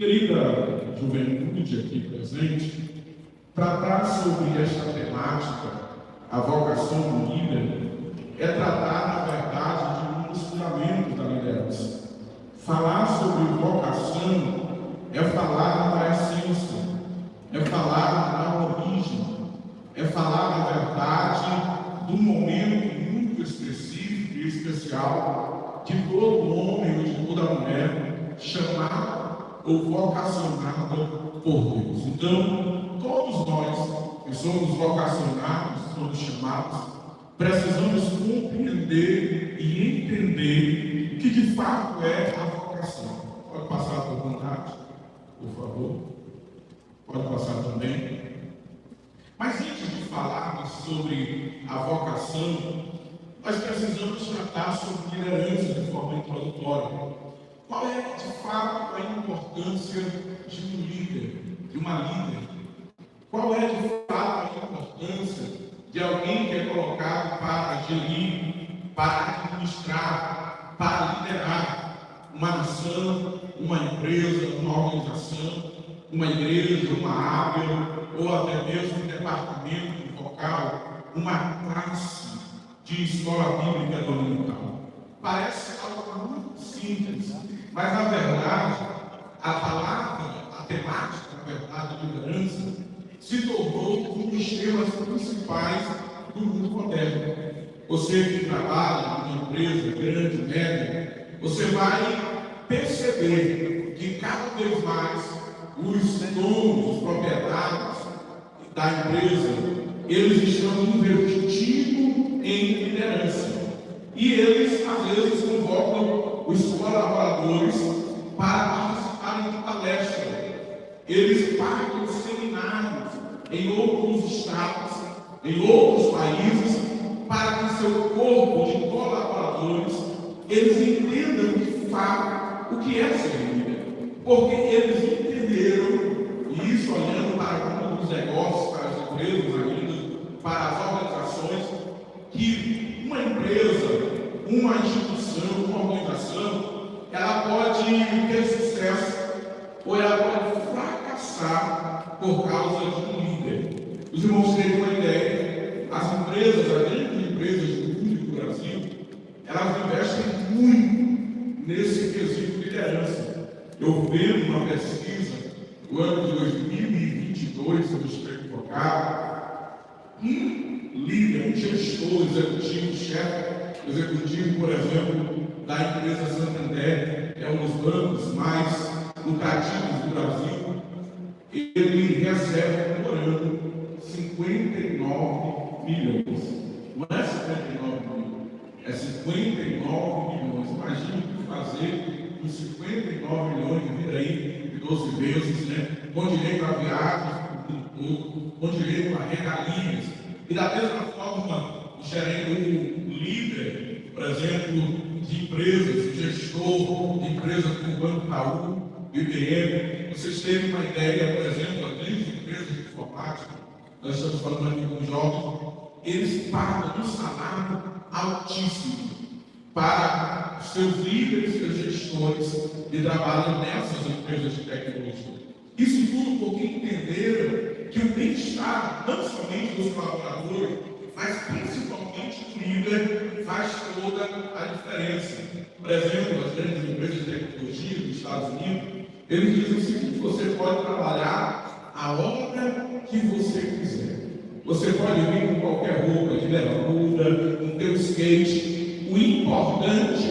Querida juventude aqui presente, tratar sobre esta temática, a vocação do líder, é tratar, na verdade, de um dos fundamentos da liderança. Falar sobre vocação é falar da essência, é falar da origem, é falar, na verdade, de um momento muito específico e especial de todo homem ou de toda mulher chamado ou vocacionada por Deus. Então, todos nós que somos vocacionados, somos chamados, precisamos compreender e entender o que de fato é a vocação. Pode passar por vontade, por favor. Pode passar também. Mas antes de falarmos sobre a vocação, nós precisamos tratar sobre liderança de forma introdutória. Qual é, de fato, a importância de um líder, de uma líder? Qual é, de fato, a importância de alguém que é colocado para gerir, para administrar, para liderar uma nação, uma empresa, uma organização, uma igreja, uma área, ou até mesmo um departamento vocal, uma classe de escola bíblica dominical? Parece algo muito simples, mas na verdade, a palavra, a temática, na verdade, de liderança, se tornou um dos temas principais do mundo moderno. Você que trabalha em uma empresa grande, média, você vai perceber que cada vez mais os donos, os proprietários da empresa, eles estão investindo em liderança. E eles, às vezes, convocam os colaboradores para participarem de palestras. Eles pagam seminários em outros estados, em outros países, para que seu corpo de colaboradores, eles entendam de fato o que é ser líder. Porque eles entenderam, e isso olhando para o mundo dos negócios, para as empresas ainda, para as organizações, que uma empresa, uma instituição, uma organização, ela pode ter sucesso ou ela pode fracassar por causa de um líder. Os irmãos têm uma ideia, as empresas, as grandes empresas do Brasil, elas investem muito nesse quesito de liderança. Eu vi uma pesquisa no ano de 2022, se eu estiver equivocado, um líder, um gestor, executivo, chefe executivo, por exemplo, da empresa Santander, é um dos bancos mais lucrativos do Brasil, ele recebe por ano 59 milhões. Não é 59 milhões, é 59 milhões. Imagine o que fazer com 59 milhões de vida aí, de 12 vezes, né? Com direito a viagens, com direito a regalias. E da mesma forma, um líder, por exemplo, de empresas, gestor de empresas como o Banco Itaú, IBM, vocês terem uma ideia, por exemplo, as grandes empresas de informática, nós estamos falando aqui com jovens, eles pagam um salário altíssimo para seus líderes, seus gestores que trabalham nessas empresas de tecnologia. Isso tudo porque entenderam que o bem-estar, não somente dos colaboradores, mas principalmente do líder, faz toda a diferença. Por exemplo, as grandes empresas de tecnologia dos Estados Unidos, eles dizem o seguinte: você pode trabalhar a hora que você quiser. Você pode vir com qualquer roupa de bermuda, com teu skate. O importante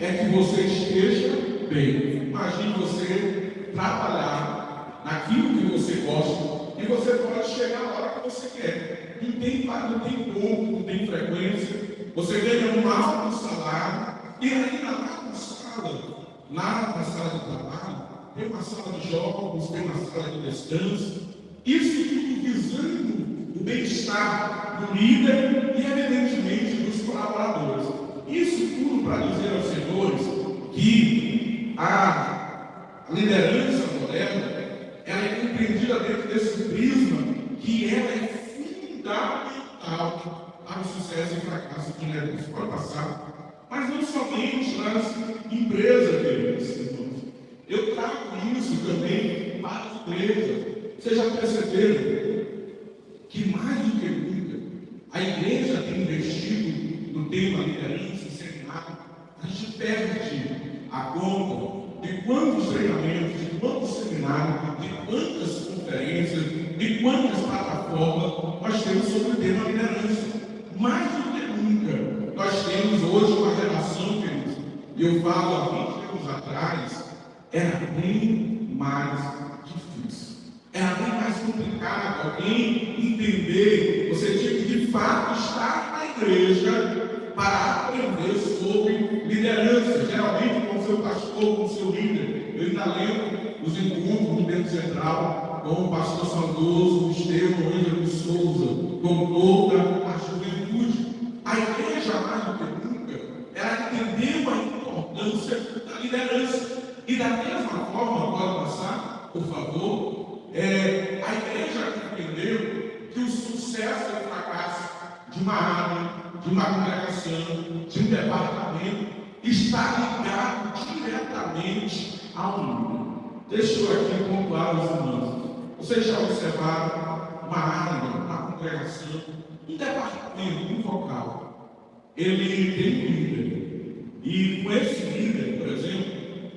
é que você esteja bem. Imagine você trabalhar naquilo que você gosta e você pode chegar a hora que você quer. Não tem ponto, não tem frequência. Você ganha um alto salário e ainda lá na sala de trabalho, tem uma sala de jogos, tem uma sala de descanso. Isso tudo visando o bem-estar do líder e, evidentemente, dos colaboradores. Isso tudo para dizer aos senhores que a liderança moderna ela é compreendida dentro desse prisma que ela é fundamental para o sucesso e fracasso de negócio. Pode passar. Mas não somente nas empresas, queridos irmãos. Eu trago isso também igreja. Vocês já perceberam que mais do que nunca a igreja tem investido no tema liderança e seminário? A gente perde a conta de quantos treinamentos, de quantos seminários, de quantas conferências, de quantas plataformas nós temos sobre o tema liderança. Mais do que nunca, nós temos hoje uma geração, queridos, e eu falo há 20 anos atrás, era bem mais difícil, era bem mais complicado alguém entender. Você tinha que de fato estar na igreja para aprender sobre liderança, geralmente com o seu pastor, com o seu líder. Eu ainda lembro os encontros no Dentro Central com o pastor saudoso Estevão Ângelo de Souza, com toda a juventude. A igreja, mais do que nunca, ela entendeu a importância da liderança. E da mesma forma, pode passar, por favor, a igreja entendeu que o sucesso e o fracasso de uma área, de uma congregação, de um departamento, está ligado diretamente ao líder. Deixa eu aqui pontuar os irmãos. Vocês já observaram uma área, uma congregação, um departamento, um vocal. Ele tem um líder. E com esse líder, por exemplo,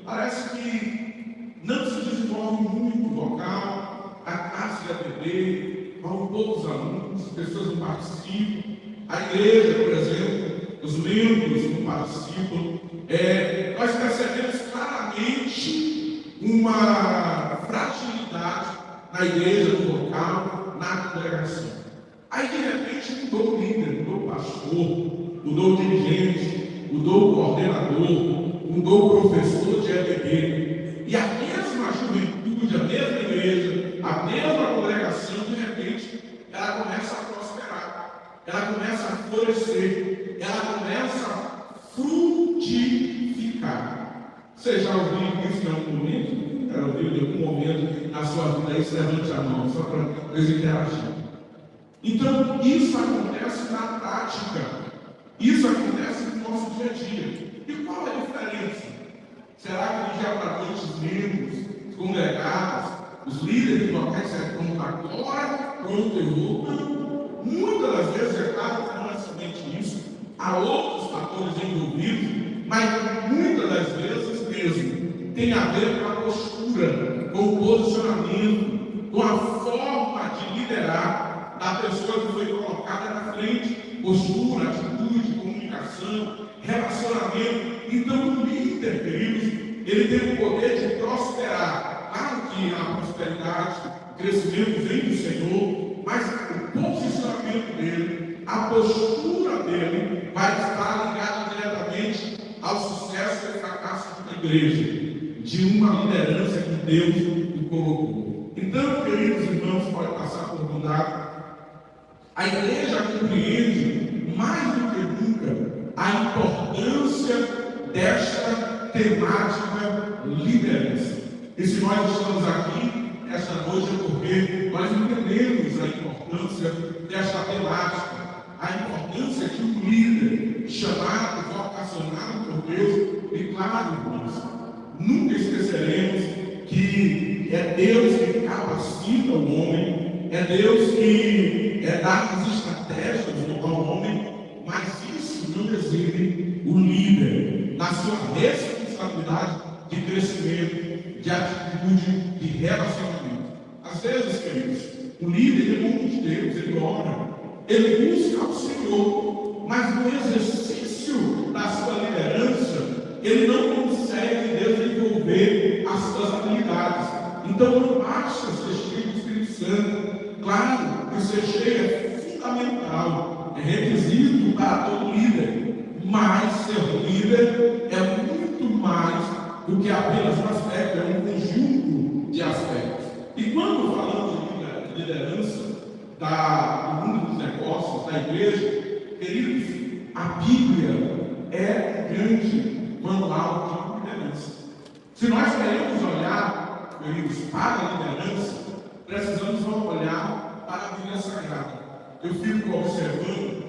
parece que não se desenvolve muito vocal, a classe de APD, vão poucos alunos, as pessoas não participam, a igreja, por exemplo, os membros não participam. Nós percebemos claramente uma fragilidade na igreja, no vocal, na congregação. Aí, de repente, mudou o líder, mudou o pastor, mudou o dirigente, mudou o coordenador, mudou o professor de EBD, e a mesma juventude, a mesma igreja, a mesma congregação, de repente, ela começa a prosperar, ela começa a florescer, ela começa a frutificar. Você já ouviu isso em algum momento? Já ouviu em algum momento na sua vida isso? Levante a mão, só para eles interagirem. Então, isso acontece na prática, isso acontece no nosso dia a dia. E qual é a diferença? Será que já para os membros, os congregados, os líderes locais estão agora pronto eu vou? Não. Muitas das vezes, é claro que não é somente isso, há outros fatores envolvidos, mas muitas das vezes mesmo tem a ver com a postura, com o posicionamento, com a forma de liderar da pessoa que foi colocada na frente, postura, atitude, comunicação, relacionamento. Então, o líder, queridos, ele tem o poder de prosperar. Claro que a prosperidade, o crescimento vem do Senhor, mas o posicionamento dele, a postura dele, vai estar ligada diretamente ao sucesso e fracasso da igreja, de uma liderança que Deus o colocou. Então, queridos irmãos, pode passar por bondade. A igreja compreende mais do que nunca a importância desta temática liderança. E se nós estamos aqui esta noite é porque nós entendemos a importância desta temática, a importância de um líder chamado, vocacionado por Deus, e claro, irmãos, nunca esqueceremos que é Deus que capacita o homem, é Deus que dá as estratégias ao homem, mas isso não exime o líder na sua responsabilidade de crescimento, de atitude, de relacionamento. Às vezes, queridos, o líder é homem de Deus, ele ora, ele busca o Senhor, mas no exercício da sua liderança, ele não consegue desenvolver as suas habilidades. Então, não basta ser cheio do Espírito Santo. Claro que ser cheio é fundamental, é requisito para todo líder, mas ser líder é muito mais do que apenas um aspecto, é um conjunto de aspectos. E quando falamos de liderança do mundo dos negócios, da igreja, queridos, a Bíblia é um grande manual de liderança. Se nós queremos olhar, queridos, para a liderança, precisamos olhar para a Bíblia Sagrada. Eu fico observando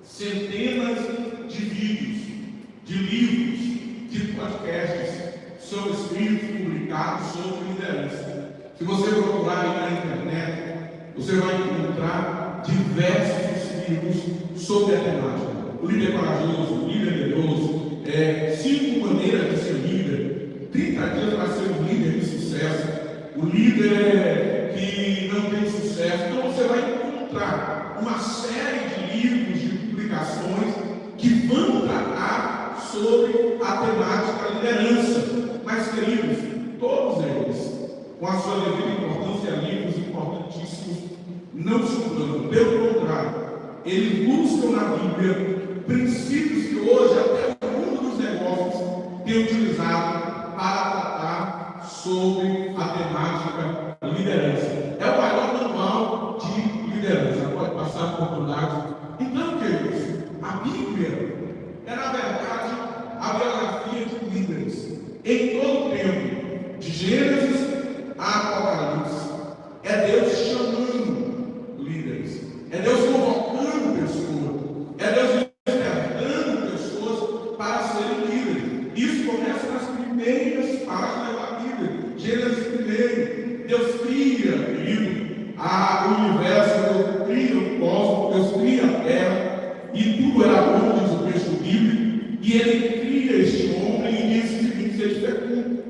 centenas de vídeos, de livros, de podcasts sobre espíritos publicados sobre liderança. Se você procurar aí na internet, você vai encontrar diversos livros sobre a temática. O líder corajoso, o líder medroso, 5 maneiras de ser líder, 30 dias para ser um líder de sucesso, o líder que não tem sucesso. Então você vai encontrar uma série de livros, de publicações que vão tratar sobre a temática liderança. Mas, queridos, todos eles, com a sua devida importância, livros importantíssimos, não suplantam. Pelo contrário, eles buscam na Bíblia princípios que hoje até o mundo dos negócios tem utilizado para tratar sobre a temática liderança. É o maior manual de liderança. Pode passar a oportunidade. Então, queridos, a Bíblia é, na verdade, a biografia de líderes. Em todo o tempo, de Gênesis a Apocalipse, é Deus chamando líderes, é Deus convocando pessoas, é Deus despertando pessoas para serem líderes. Isso começa nas primeiras páginas da Bíblia. Gênesis primeiro, Deus cria, querido, o universo, Deus cria o cosmos, Deus cria a terra, e tudo era bom, diz o texto bíblico, e Ele cria este homem e diz o seguinte: seja fecundo,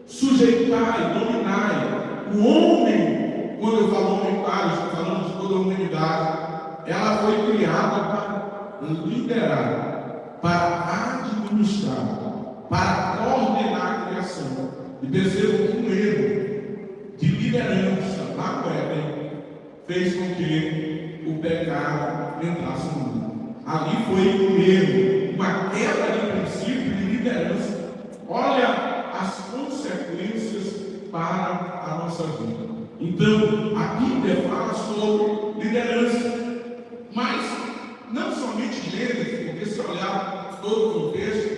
sujeitai, dominai. O homem, quando eu falo homem, estou falando de toda a humanidade, ela foi criada para liderar, para administrar, para coordenar a criação. E percebo que um erro de liderança lá no Éden fez com que o pecado entrasse no mundo. Ali foi um erro, uma quebra de princípio de liderança. Olha as consequências para a nossa vida. Então, a Bíblia fala sobre liderança, mas não somente Gênesis, porque se olhar todo o contexto,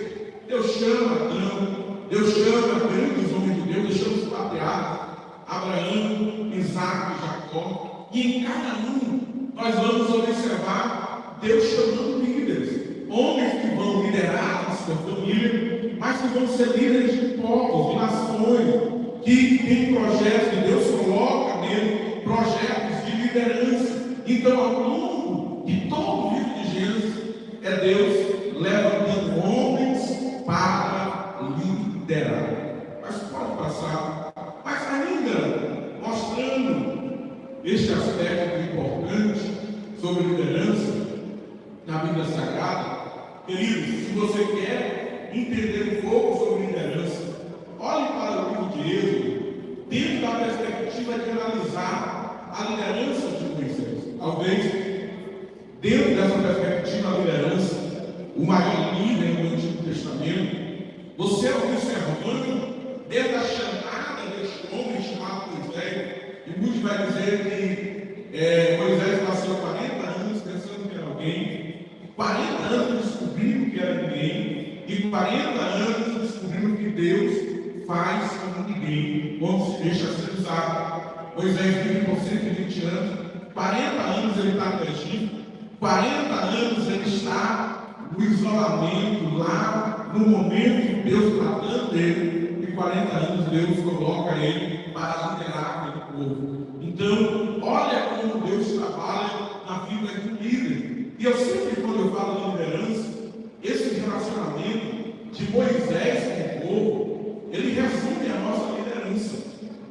Deus chama Adão, Deus chama grandes homens de Deus, Deus chama os patriarcas, Abraão, Isaac, Jacó, e em cada um nós vamos observar Deus chamando líderes, homens que vão liderar a sua família, mas que vão ser líderes de povos, de nações, que tem projetos que Deus coloca nele, projetos de liderança. Então, ao longo de todo o livro de Gênesis, é Deus levantando homens para liderar. Mas pode passar. Mas ainda mostrando este aspecto importante sobre liderança na Bíblia Sagrada, queridos, se você quer entender um pouco sobre liderança, olhe para o livro de Êxodo, dentro da perspectiva de analisar a liderança de Moisés. Talvez, dentro dessa perspectiva da liderança, o maior líder do Antigo Testamento, você observando desde a chamada deste homem chamado Moisés, e muitos vai dizer que Moisés passou 40 anos pensando que era alguém, 40 anos descobrindo que era ninguém, e 40 anos descobrindo que Deus faz como ninguém, quando se deixa ser usado. Moisés vive por 120 anos, 40 anos ele está no Egito, 40 anos ele está no isolamento, lá no momento Deus tratando dele, e 40 anos Deus coloca ele para liderar aquele povo. Então, olha como Deus trabalha na vida de um líder. E eu sempre, quando eu falo de liderança, esse relacionamento de Moisés com o povo, ele resume a nossa liderança.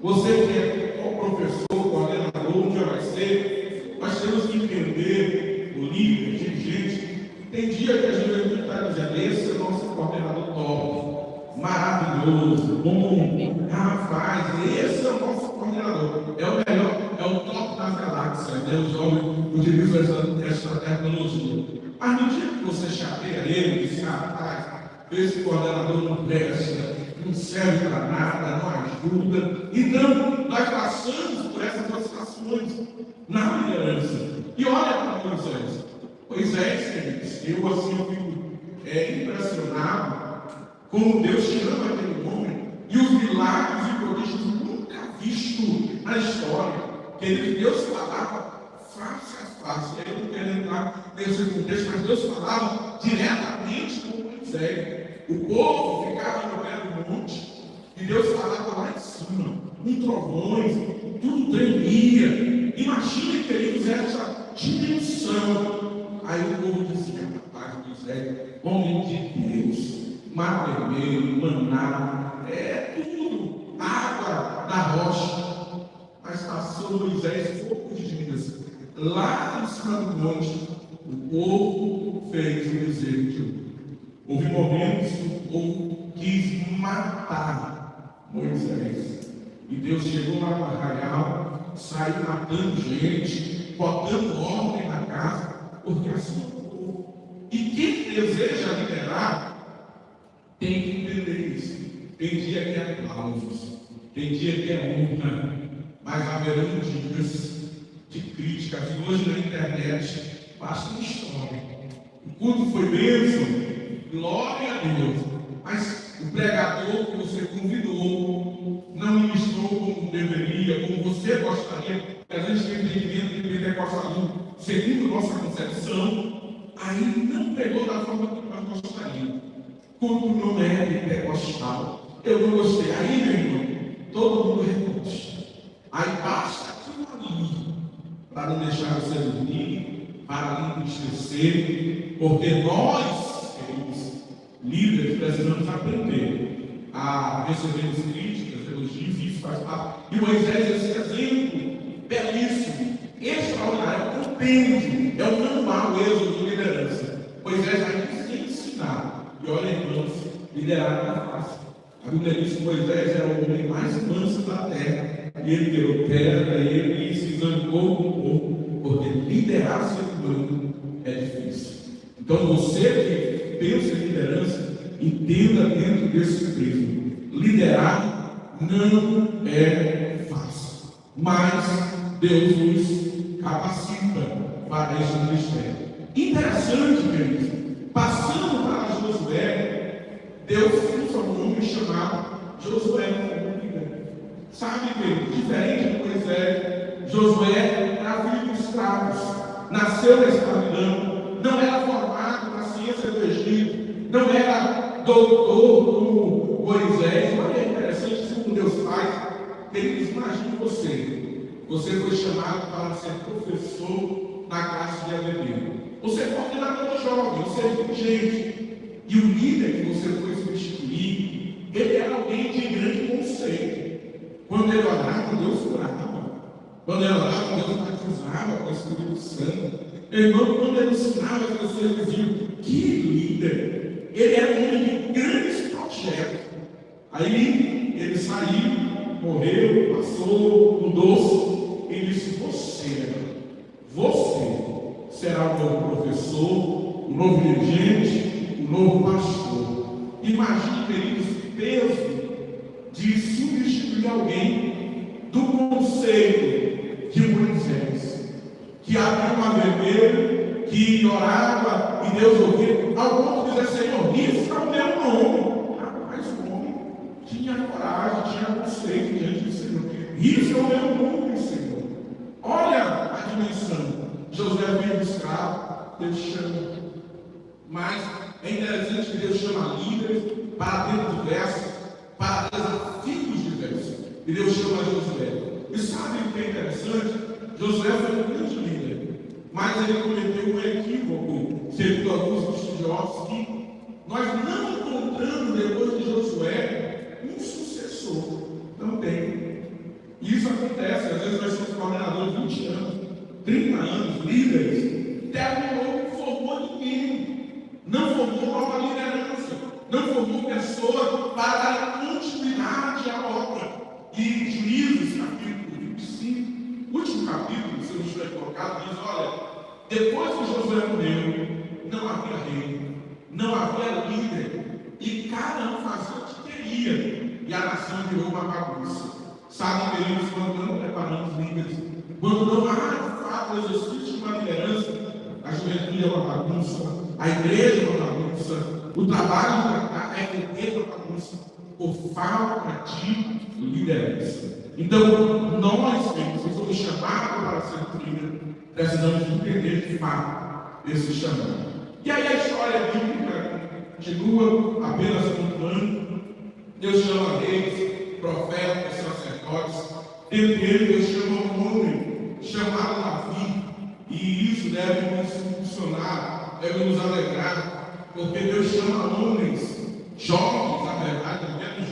Você que é professor, coordenador, um dia vai ser, nós temos que entender o líder, dirigente. Tem dia que a juventude está dizendo: esse é o nosso coordenador top, maravilhoso, bom, rapaz, esse é o nosso coordenador, é o melhor, é o top das galáxias, Deus utiliza essa tecnologia. Mas no dia que você chateia ele, diz: rapaz, esse coordenador não presta, não serve para nada, não ajuda. Então, nós passamos por essas oscilações na liderança. E olha para Moisés. Moisés, eu assim fico impressionado como Deus chama aquele homem e os milagres e prodígios nunca vistos na história. Que Deus falava face a face. Eu não quero entrar nesse contexto, mas Deus falava diretamente com Moisés. O povo ficava no pé do monte e Deus falava lá em cima. trovões, tudo tremia. Imagine, queridos, essa dimensão. Aí o povo dizia: rapaz, Moisés, homem de Deus, mar vermelho, maná, tudo, água da rocha. Mas passou Moisés poucos dias, lá em cima do monte, o povo fez o desejo de Deus. Houve momentos que o povo quis matar Moisés. E Deus chegou lá no arraial, saiu matando gente, botando ordem na casa, porque assim é o povo. E quem deseja liderar tem que entender isso. Tem dia que é aplausos, tem dia que é honra, mas haverão dias de críticas. E hoje na internet basta uma história. O culto foi bênção, glória a Deus, mas o pregador que você convidou não ministrou como deveria, como você gostaria. A gente tem entendimento de pentecostalismo segundo nossa concepção, aí não pegou da forma que nós gostaríamos. Culto não é pentecostal, eu não gostei. Aí, meu irmão, todo mundo reposta. Aí basta aquilo ali, para não deixar você dormir, para não entristecer, porque nós, queridos líderes, precisamos aprender a receber críticas, elogios, isso faz parte. E Moisés é esse exemplo belíssimo, extraordinário, é um compêndio, é um manual êxodo de liderança. Moisés vai nos ensinar. E olha, irmãos, liderar não é fácil. A Bíblia diz que Moisés era o homem mais manso da terra, e ele deu pedra, e ele se zangou com o povo, porque liderar ser humano é difícil. Então você que pensa em liderança, entenda dentro desse prisma. Liderar não é fácil, mas Deus nos capacita para esse ministério. Interessante, queridos, passando para Josué, Deus usa um homem chamado Josué como líder. Sabe, queridos, diferente de Moisés, Josué era filho de escravos, nasceu na escravidão, não era formado na ciência do Egito, não era doutor como Moisés. Olha, é interessante isso como Deus faz. Queridos, imagine você foi chamado para ser professor na classe de ADB. Você é coordenador de jovens, você é dirigente. E o líder que você foi substituir, ele era alguém de grande conceito. Quando ele orava, Deus curava. Quando ele orava, Deus batizava com o Espírito Santo. Irmão, quando ele ensinava, as pessoas diziam: que líder! Ele era um homem de grandes projetos. Aí ele saiu, morreu, passou, mudou-se. Ele disse: você será o novo professor, o novo dirigente, o novo pastor. Imagine, queridos, o peso de substituir alguém do conceito de Moisés, que abriu uma vermelha, que orava e Deus ouvia, ao ponto de dizer: Senhor, risca o meu nome. Mas o homem tinha coragem, tinha conceito diante do Senhor. Risca o meu nome, Senhor. Olha a dimensão. Josué veio do escravo, Deus chama. Mas é interessante que Deus chama líderes para dentro diversos, para desafios diversos. E Deus chama Josué. E sabe o que é interessante? Josué foi um grande líder, mas ele cometeu um equívoco, segundo alguns estudiosos, que nós não encontramos depois de Josué um sucessor. Não tem. E isso acontece, às vezes nós somos coordenadores 20 anos, 30 anos, líderes, terminou, não formou ninguém, não formou nova liderança, não formou pessoa para dar continuidade à obra. E Juízes, capítulo 25, último capítulo, se não estiver colocado, diz: olha, depois que Josué morreu, não havia rei, não havia líder, e cada um fazia o que queria, e a nação virou uma bagunça. Sabe, queridos, quando não preparamos líderes, quando não há de fato o exercício de uma liderança, a juventude é uma bagunça, a igreja é uma bagunça, o trabalho é uma bagunça, por falta de liderança. Então, nós, queridos, somos chamados para ser líderes, precisamos entender de fato esse chamado. E aí a história bíblica continua apenas contando. Deus chama reis, profetas, sacerdotes. Dentre eles, Deus chama um homem chamado Davi. E isso deve nos impulsionar, deve nos alegrar, porque Deus chama homens jovens, na verdade, até um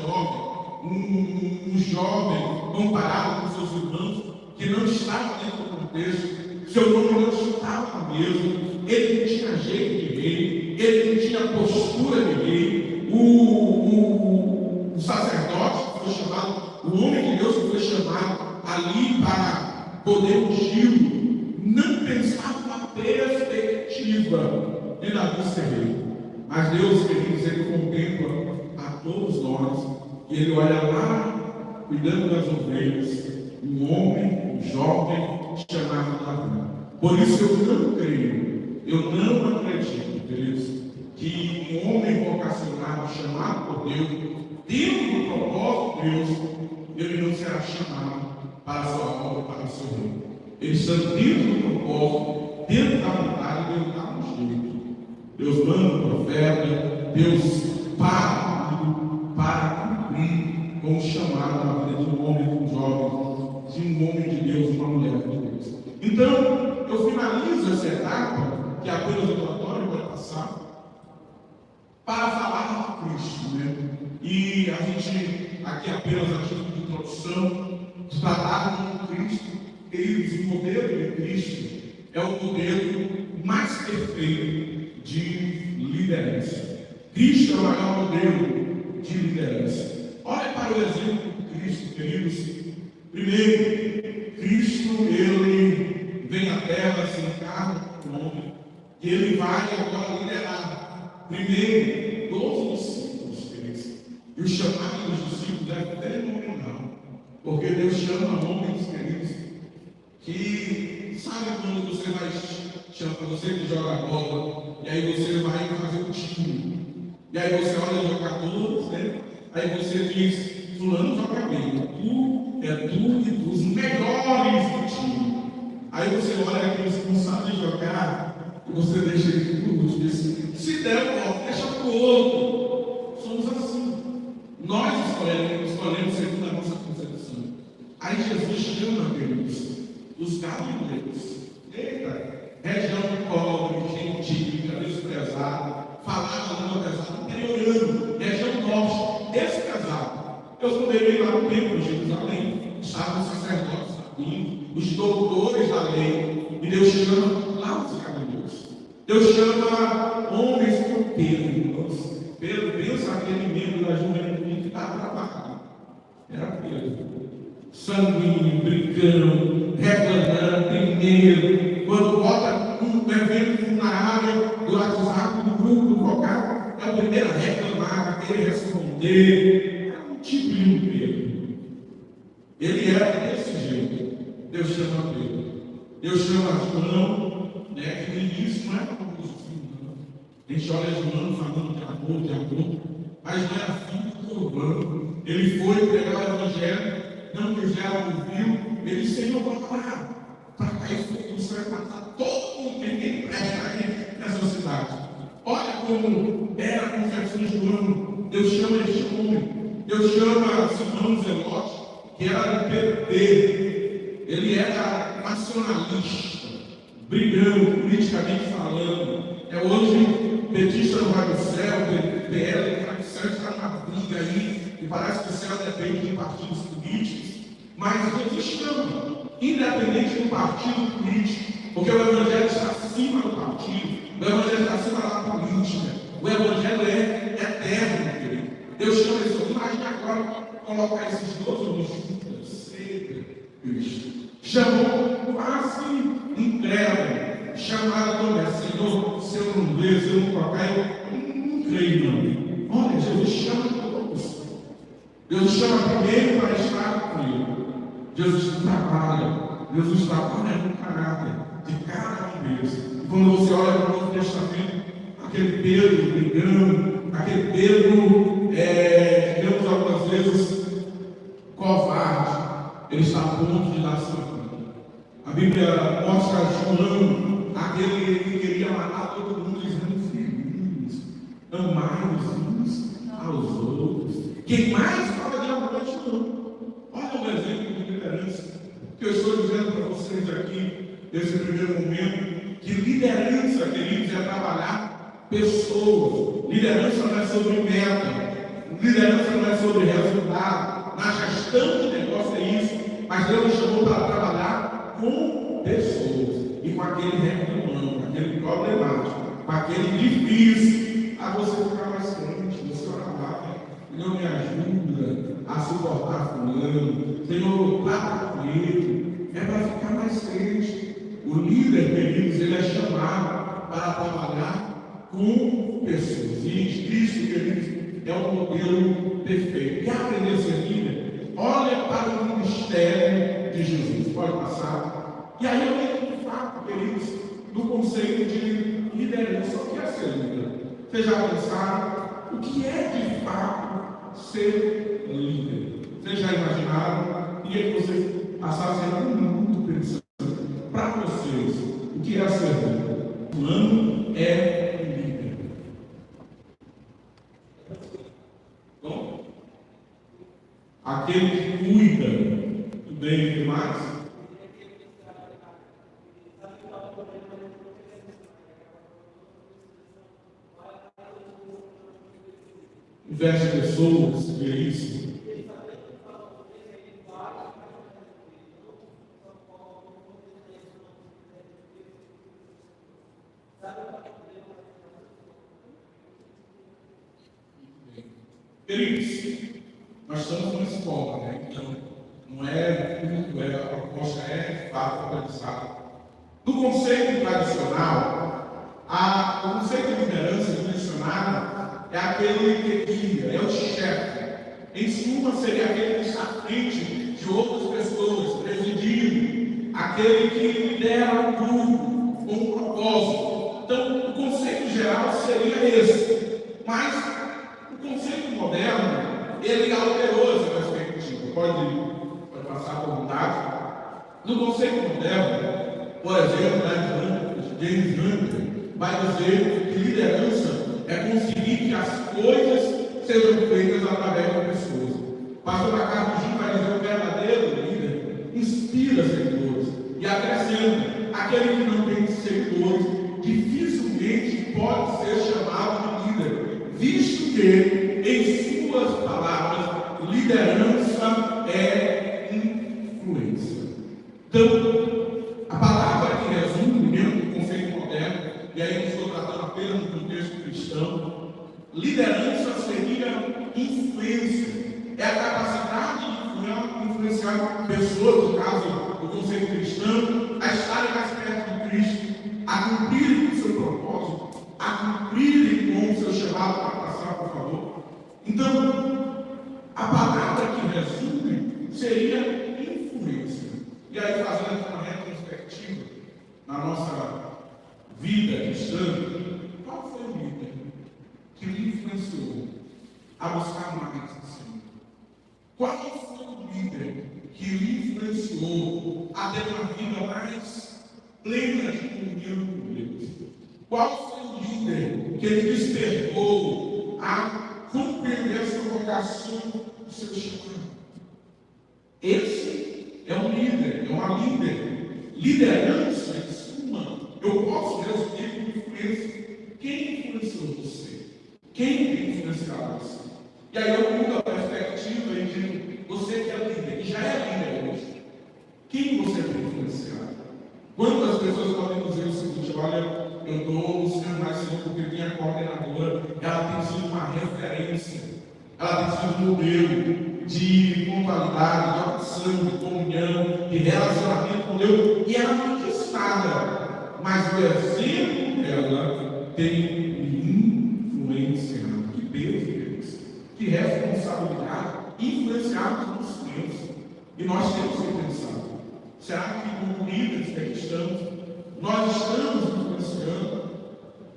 jovem comparado com seus irmãos, que não estava dentro do contexto, seu nome não estava na mesa, ele não tinha jeito de rei, ele não tinha postura de rei. O sacerdote que foi chamado, o homem de Deus que foi chamado ali para poder ungir, não pensava na perspectiva de Davi ser rei. Mas Deus, queridos, ele contempla a todos nós, e ele olha lá, cuidando das ovelhas, um homem, um jovem, chamado Davi. Por isso eu não creio, eu não acredito, queridos, que um homem vocacionado, chamado por Deus, dentro do propósito de Deus, ele não será chamado para a sua obra, para o seu reino. Eles estão dentro do propósito, dentro da vontade, Deus dá um jeito. Deus manda um profeta, Deus para cumprir com o chamado na vida de um homem, de um jovem, de um homem de Deus, uma mulher de Deus. Então, eu finalizo essa etapa, que é apenas o relatório vai passar, para falar de Cristo, né? E a gente, aqui apenas a título de introdução, de tratar com Cristo. Eles, o modelo de Cristo é o modelo mais perfeito de liderança. Cristo é o maior modelo de liderança. Olha para o exemplo de Cristo, queridos. Primeiro, Cristo, ele vem à terra, se encarna como homem, e ele vai agora liderar. Primeiro, 12 discípulos, queridos. E o chamado dos discípulos é fenomenal, porque Deus chama homens, queridos, que sabe quando você vai chamar, você que joga bola, e aí você vai fazer um time, e aí você olha os jogadores, né? Aí você diz, fulano joga bem, tu e tu, os melhores do time. Aí você olha aqueles que não sabem jogar, e você deixa ele por último, diz, se der, deixa para o outro. Somos assim. Nós escolhemos segundo a nossa concepção. Aí Jesus chama, queridos, os galileus. Eita, região pobre, gentílica, desprezada, falava a língua pesada, interiorano, região norte, desprezada. Eu poderia ir lá no templo de Jerusalém, estavam os sacerdotes da lei, os doutores da lei, e Deus chama lá os galileus. Deus chama homens como Pedro. Pedro, pensa aquele membro da juventude que estava trabalhando. Era Pedro. Sanguíneo, brincando, reclamando, primeiro. Quando bota um evento na área do WhatsApp, do grupo, do focar, é o primeiro a reclamar, a querer responder. Era um tipo de um Pedro. Ele era desse jeito. Deus chama Pedro. Deus chama João, né, que no início não era como os filhos, não. A gente olha João falando de amor, mas não era filho do urbano. Ele foi pregar o evangelho, não quiseram ouvir, ele disse, Senhor, vamos lá, para cair fogo, você vai matar todo mundo que ninguém presta aí nessa cidade. Olha como era a confissão de João. Deus chama este homem. Deus chama Simão Zelote, que era do PT. Ele era nacionalista, brigando, politicamente falando. Hoje, petista não vai no céu, PL vai no céu, está na briga aí, e parece que o céu depende de partidos políticos. Mas Jesus chama, independente do partido político, porque o Evangelho está acima do partido, o Evangelho está acima da política, o Evangelho é eterno, querido. Deus chama esse homem, imagina agora colocar esses dois homens juntos, Cristo. Chamou quase incrédulo, chamado como é, Senhor, se eu não ver, se eu não colocar, eu não creio, não. Olha, Jesus chama todos. Deus chama primeiro para estar com ele. Jesus trabalha no caráter de cada um deles. E quando você olha para o Novo Testamento, aquele Pedro brigando, aquele Pedro, digamos algumas vezes, covarde, ele está a ponto de dar sua vida. A Bíblia mostra João, aquele que queria matar todo mundo, dizendo, filhos, amai uns aos outros. Quem mais fala de amor é João. que eu estou dizendo para vocês aqui, nesse primeiro momento, que liderança, queridos, é trabalhar pessoas. Liderança não é sobre meta, liderança não é sobre resultado. Na gestão de negócio é isso, mas Deus nos chamou para trabalhar com pessoas e com aquele reclamão, com aquele problemático, com aquele difícil, a você ficar mais crente, você orar, Senhor, me ajuda a suportar fulano, Senhor, trata com ele, é para ficar mais crente. O líder, queridos, ele é chamado para trabalhar com pessoas. E Cristo, queridos, é o modelo perfeito. Quer aprender a ser líder? Olha para o ministério de Jesus. Pode passar. E aí eu entro de fato, queridos, do conceito de liderança. O que é ser líder? Vocês já pensaram? O que é de fato ser líder? Vocês já imaginaram? Queria que vocês passassem um minuto pensando para vocês o que é ser líder. O plano é líder. Bom, aquele que cuida do bem e do mais. Investe pessoas, que é isso. Queridos, nós estamos numa escola, né? Então, não é tudo, a proposta é de fato aprendizado. No conceito tradicional, o conceito de liderança direcionada é aquele que guia, é o chefe. Em suma, seria aquele que está à frente de outras pessoas, presidindo, aquele que lidera um grupo com um propósito. Então, o conceito geral seria esse. Mas o conceito moderno, ele alterou essa perspectiva. Pode passar por vontade. No conceito moderno, por exemplo, James Hunter vai dizer que liderança é conseguir que as coisas sejam feitas através de pessoas. O pastor Ricardo Gil vai dizer que o verdadeiro líder inspira seguidores. E acrescenta, aquele que não tem seguidores dificilmente pode ser chamado de líder, visto que, em suas palavras, liderança é influência. Então, a palavra que resume dentro do conceito moderno, e aí não estou tratando apenas do contexto cristão, liderança seria influência. É a capacidade de influenciar pessoas, no caso do conceito cristão, a estarem mais perto de Cristo, a cumprirem com o seu propósito, a cumprirem com o seu chamado para passar, por favor. Então, a palavra que resume seria influência. E aí, fazendo uma retrospectiva na nossa vida cristã, qual foi o líder que lhe influenciou a buscar mais assim? Qual foi o líder que lhe influenciou a ter uma vida mais plena de comunhão com Deus? Qual foi o líder que lhe despertou a compreender a sua vocação, o seu chamado? Esse é um líder, é uma líder. Liderança, em suma, eu posso resumir com influência. Quem influenciou você? Quem tem influenciado você? E aí eu mudo a perspectiva e digo, você que é líder, que já é líder hoje, quem você tem influenciado? Quantas pessoas podem dizer o seguinte, olha, eu estou buscando mais cedo porque minha coordenadora, ela tem sido uma referência, ela tem sido um modelo de pontualidade, de oração, de comunhão, de relacionamento com Deus, e ela não disse nada, mas o exemplo dela tem influenciado. Que Deus, Deus, que responsabilidade influenciarmos os meus. E nós temos que pensar, será que como líderes que aqui estamos, nós estamos influenciando?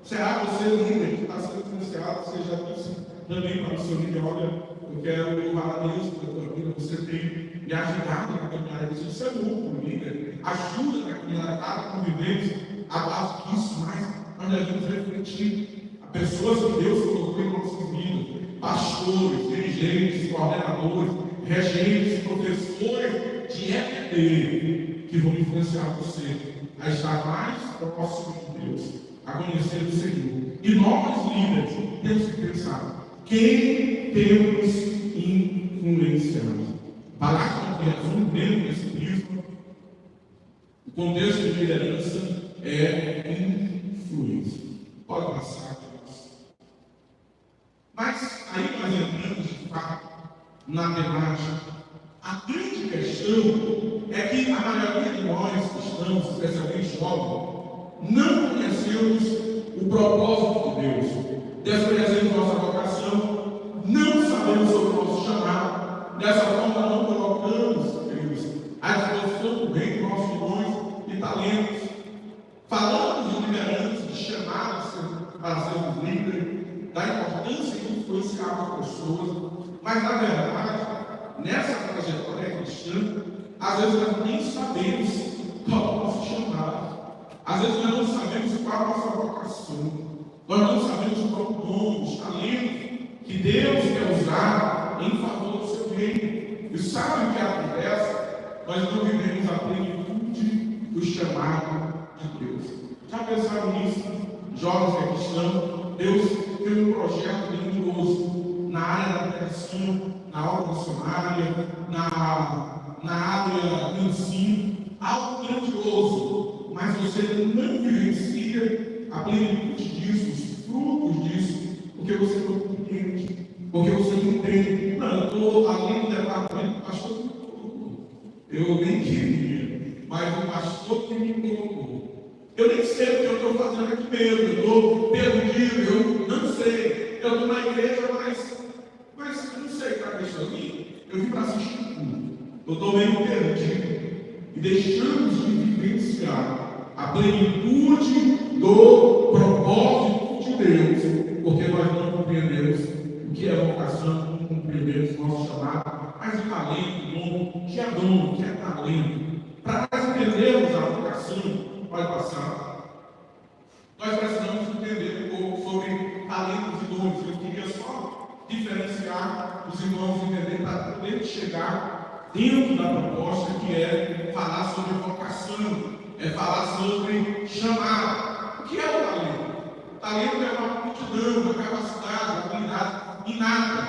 Será que você, líder, que está sendo influenciado, você já disse também para o seu líder, olha, eu quero louvar a Deus pela tua vida, você tem me ajudado na caminhada. Isso é bom para o líder, ajuda na caminhada, cada convivência, a base disso, mas nós devemos refletir a pessoas que Deus colocou em nossas vidas, pastores, dirigentes, coordenadores, regentes, professores dieta dele que vão influenciar você a estar mais próximo de Deus, a conhecer o Senhor. E nós, líderes, temos que pensar: quem temos influenciado? Palavra que resume dentro desse prisma, o contexto de liderança é influência. Pode passar, mas aí nós entramos de fato na temática. A grande questão é que a maioria de nós cristãos, especialmente jovens, não conhecemos o propósito de Deus, desprezamos nossa vocação, não sabemos sobre o nosso chamado, dessa forma não colocamos, queridos, à disposição do reino nossos dons e talentos. Falamos de liderança, de chamados para sermos líderes, da importância de influenciar as pessoas, mas na verdade, nessa trajetória cristã, às vezes nós nem sabemos qual é o nosso chamado, às vezes nós não sabemos qual é a nossa vocação, nós não sabemos qual é o dom, os talentos que Deus quer usar em favor do seu reino. E sabe o que acontece? Nós não vivemos a plenitude do chamado de Deus. Já pensaram nisso? Jovens que é cristão, Deus tem um projeto grandioso na área da pregação, na obra missionária, na área do ensino, algo grandioso, mas você não vivencia a plenitude disso, os frutos disso, porque você não compreende, porque você não entende. Não, eu estou ali no departamento do pastor que me colocou. Eu nem queria, mas o pastor que me colocou. Eu nem sei o que eu estou fazendo aqui mesmo, eu estou perdido, eu não sei. Eu estou na igreja, mas eu não sei para que estou aqui. Eu vim para assistir tudo. Eu estou meio perdido. E deixamos de vivenciar a plenitude do propósito de Deus, porque nós não compreendemos o que é vocação, não compreendemos o nosso chamado, mas o talento, dom, que é talento. Para nós entendermos a vocação, pode passar. Nós precisamos entender um pouco sobre talentos e dons. Eu queria só diferenciar os irmãos entender para poder chegar dentro da proposta que é falar sobre vocação, é falar sobre chamado. O que é o talento? O talento é uma aptidão, uma capacidade, uma habilidade inata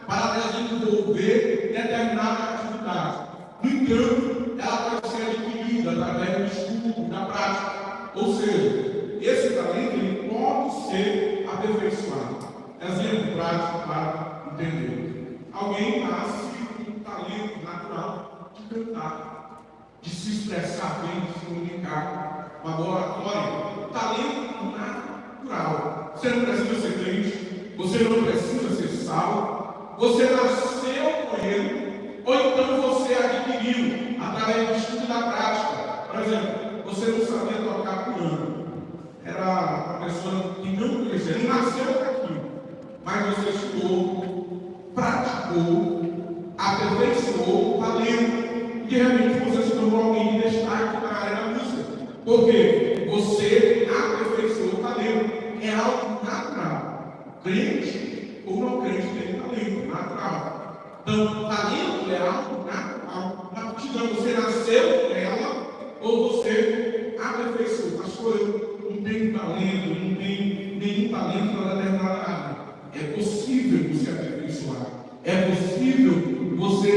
para desenvolver determinada atividade. No entanto, ela pode ser adquirida através do estudo, da prática. Ou seja, esse talento ele pode ser aperfeiçoado. Exemplo prático para entender. Alguém nasce com um talento natural de cantar, de se expressar bem, de se comunicar, uma boa oratória. Talento natural. Você não precisa ser crente, você não precisa ser salvo, você nasceu com ele, ou então você adquiriu através do estudo da prática. Por exemplo, você não sabia tocar piano, era uma pessoa que não conhecia, não nasceu com aquilo, mas você estudou, praticou, aperfeiçoou o talento, e de repente você se tornou alguém de destaque na área da música, porque você aperfeiçoou o talento. É algo natural. Crente ou não crente tem talento natural. Então, talento é algo natural. Na aptidão, você nasceu com ela ou você aperfeiçoou. Pastor, eu não tenho talento, eu não tenho nenhum talento para determinada área. É possível você aperfeiçoar. É possível você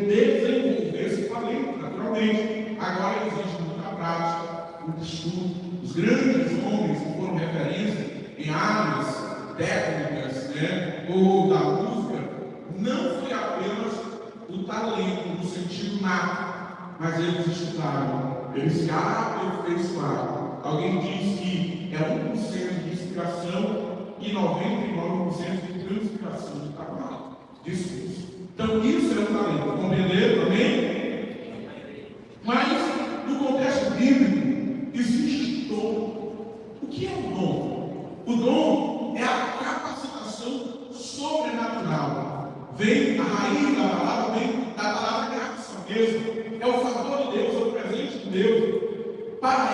desenvolver esse talento naturalmente. Agora existe muita prática, muito estudo. Os grandes homens que foram referência em áreas técnicas, ou da música, não foi apenas o talento no sentido nato, mas eles estudaram, eles se aperfeiçoaram. Alguém diz que é 1% de inspiração e 99% de transpiração de trabalho, discurso. Então isso é um talento, compreenderam também? Mas no contexto bíblico existe dom. O que é o dom? O dom é a capacitação sobrenatural. Vem, a raiz da palavra vem da palavra graça mesmo. É o favor de Deus, é o presente de Deus. Para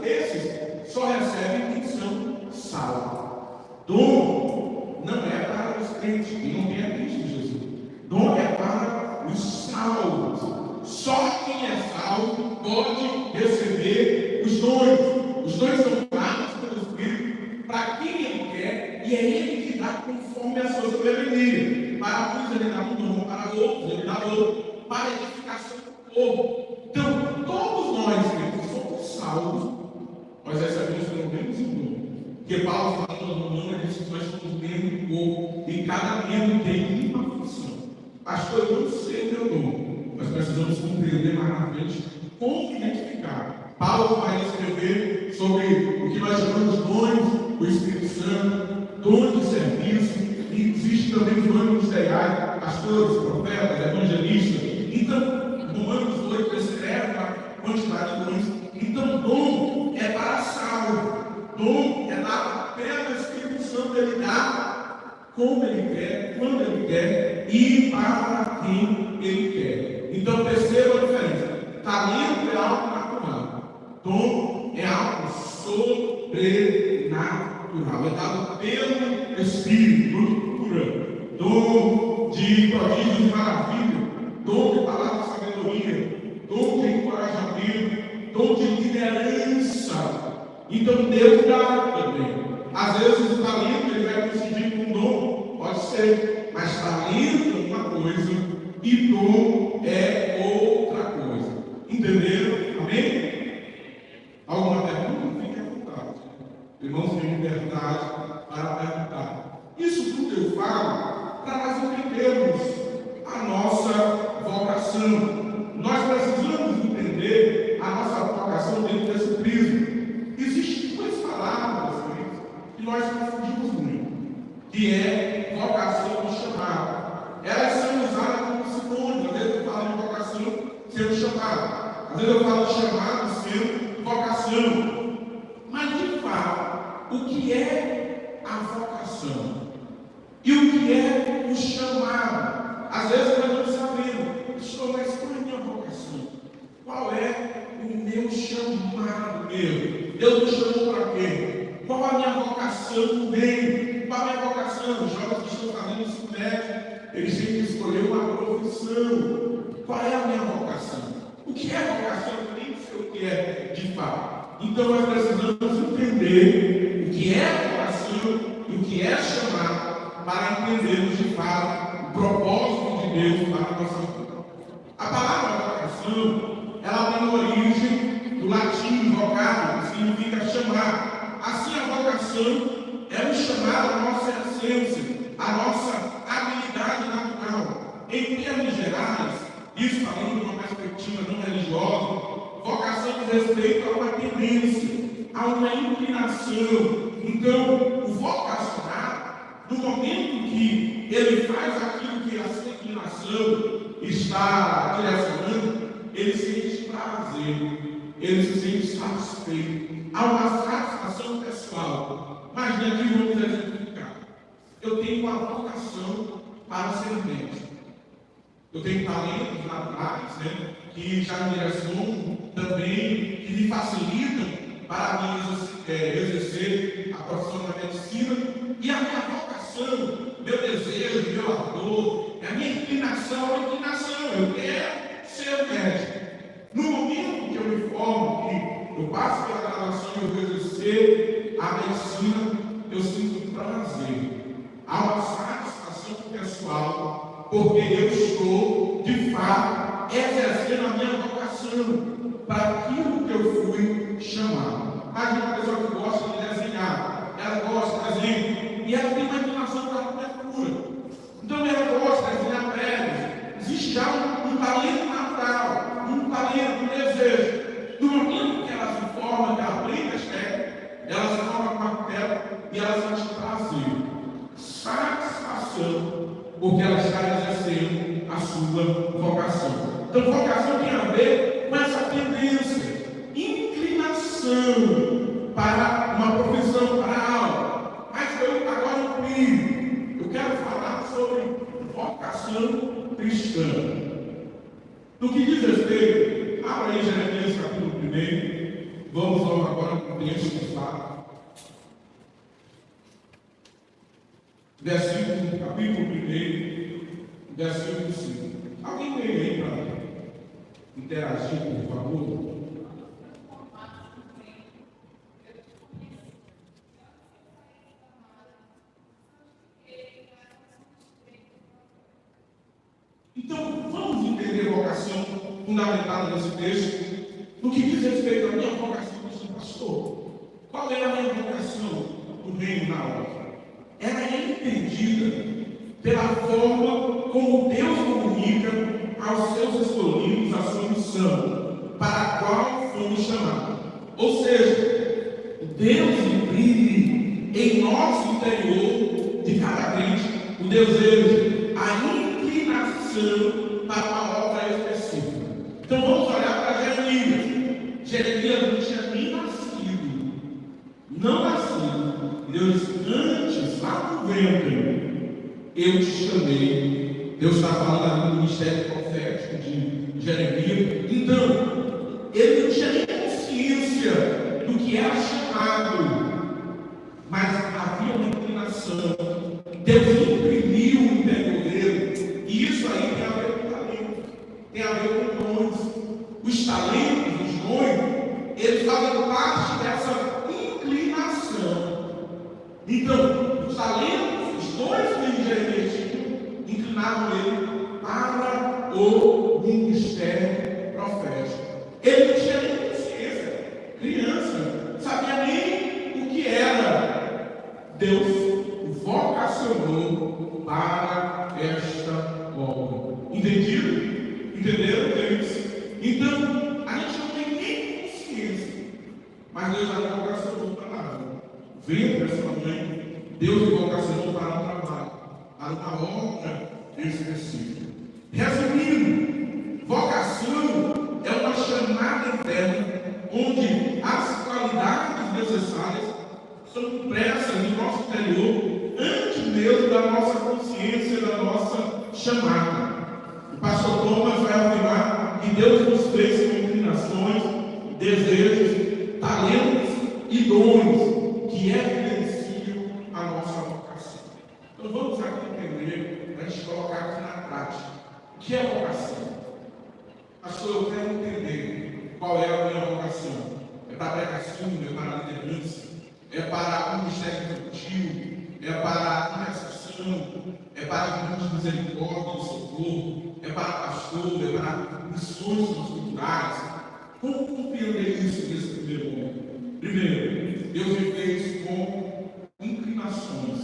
esses só recebem quem são salvos. Dom não é para os crentes, que não tem a Cristo Jesus. Dom é para os salvos. Só povo. Então, todos nós que somos salvos, nós recebemos pelo menos um dom. Porque Paulo fala no Romano, diz que nós somos membro do corpo, e cada membro tem uma função. Pastor, eu não sei o meu dom, mas precisamos compreender mais na frente como identificar. Paulo vai escrever sobre o que nós chamamos de dons do Espírito Santo, dons de serviço, e existe também os dons ministeriais, pastores, profetas, evangelistas. Então, Romanos 8 descreve a quantidade de dons. Então, dom é para salvo. Dom é dado pelo Espírito Santo, ele dá como ele quer, quando ele quer e para quem ele quer. Então, perceba a diferença. Talento é algo natural, dom é algo sobrenatural, é dado pelo Espírito, cura, dom de prodígios e maravilha, dom de palavra de sabedoria, dom de encorajamento, dom de liderança. Então Deus dá também. Às vezes o talento ele vai coincidir com o dom, pode ser, mas talento é uma coisa e dom é outra coisa. Entenderam? Amém? Alguma pergunta? Fique à vontade. Irmãos, têm liberdade para perguntar. Isso tudo eu falo para nós entendermos a nossa vocação. Nós precisamos entender a nossa vocação dentro desse prisma. Existem duas palavras que nós confundimos muito, que é vocação e chamado. Elas são usadas como sinônimos. Às vezes eu falo de vocação sendo chamado, às vezes eu falo de chamado sendo vocação. Mas de fato, o que é a vocação? E o que é o chamado? Às vezes nós não sabemos. Pastor, mas qual é a minha vocação? Qual é o meu chamado meu? Deus me chamou para quê? Qual a minha vocação no reino? Qual a minha vocação? Os jovens que estão fazendo isso médio, eles têm que escolher uma profissão. Qual é a minha vocação? O que é vocação? Eu nem sei o que é de fato. Então nós precisamos entender o que é vocação e o que é chamado para entendermos de fato o propósito de Deus para a nossa vida. A palavra vocação, ela tem origem do latim vocare, que significa chamar. Assim, a vocação é um chamado à nossa essência, à nossa habilidade natural. Em termos gerais, isso falando de uma perspectiva não religiosa, vocação diz respeito a uma tendência, a uma inclinação. Então, o vocacionado, no momento que ele faz aquilo que a sua inclinação está direcionando, ele sente prazer, ele se sente satisfeito. Há uma satisfação pessoal. Mas aqui vamos exemplificar. Eu tenho uma vocação para ser médico. Eu tenho talentos naturais, né, que já me direcionam também, que me facilitam para mim exercer a profissão da medicina. E a minha vocação, meu desejo, meu ardor, a minha inclinação, eu quero ser médico. No momento que eu me formo, que eu passo pela graduação e eu vou exercer a medicina, eu sinto prazer. Há uma satisfação pessoal, porque eu estou, de fato, exercendo a minha vocação para aquilo que eu fui chamado. Mas uma pessoa que gosta de desenhar, ela gosta de desenho, e ela tem uma inclinação para a arquitetura. Então ela gosta de desenhar prédios. Existe já um talento natural, um talento, um desejo. No momento que ela se forma, que ela aprende as técnicas, ela se forma com arquiteto e ela sente prazer, satisfação, porque ela está exercendo a sua vocação. Então, vocação tem a ver com essa tendência, inclinação para uma profissão, para algo. Mas eu agora eu quero falar sobre vocação cristã. No que diz respeito, abra aí Jeremias capítulo 1, vamos logo agora com o texto que fala. Capítulo 1, versículo 5. Alguém tem aí para interagir, por favor? Então, vamos entender a vocação fundamentada baseado nesse texto, no que diz respeito à minha vocação como pastor. Qual é a minha vocação no reino na obra? Ela é entendida pela forma como Deus comunica aos seus escolhidos a sua missão, para a qual fomos chamados. Ou seja, Deus imprime em nosso interior de cada crente o desejo, a inclinação para uma obra específica. Então vamos olhar para Jeremias. Jeremias não tinha nem nascido. Não nascido. Deus disse, antes, lá no ventre, eu te chamei. Deus está falando ali do ministério profético de Jeremias. Então, ele não tinha nem consciência do que era chamado, mas havia uma inclinação. Deus imprimiu o interior dele, e isso aí tem a ver com talento, tem a ver com dons. Os talentos, os dons, eles fazem parte dessa inclinação. Então, os talentos, os dons que Jeremias tinha, inclinaram ele para o ministério profético. Ele não tinha nem consciência, criança, sabia nem o que era. Deus vocacionou para esta obra. Entendido? Entenderam, queridos? Então, a gente não tem nem consciência, mas Deus já vocacionou para nada. Veio para essa mãe, Deus vocacionou para um trabalho, para uma obra específica. Resumindo, vocação é uma chamada interna onde as qualidades necessárias são impressas no nosso interior antes mesmo da nossa consciência, da nossa chamada. O pastor Thomas vai afirmar que Deus nos fez com inclinações, desejos, talentos e dons que evidenciam a nossa vocação. Então vamos aqui entender, para a gente colocar aqui na prática, o que é vocação? Pastor, eu quero entender qual é a minha vocação. É para a pregação, é para a liderança, é para o ministério infantil, é para a intercessão, é para o de misericórdia e socorro, é para pastor, é para missões culturais. Como compreender isso nesse primeiro momento? Primeiro, Deus me fez com inclinações.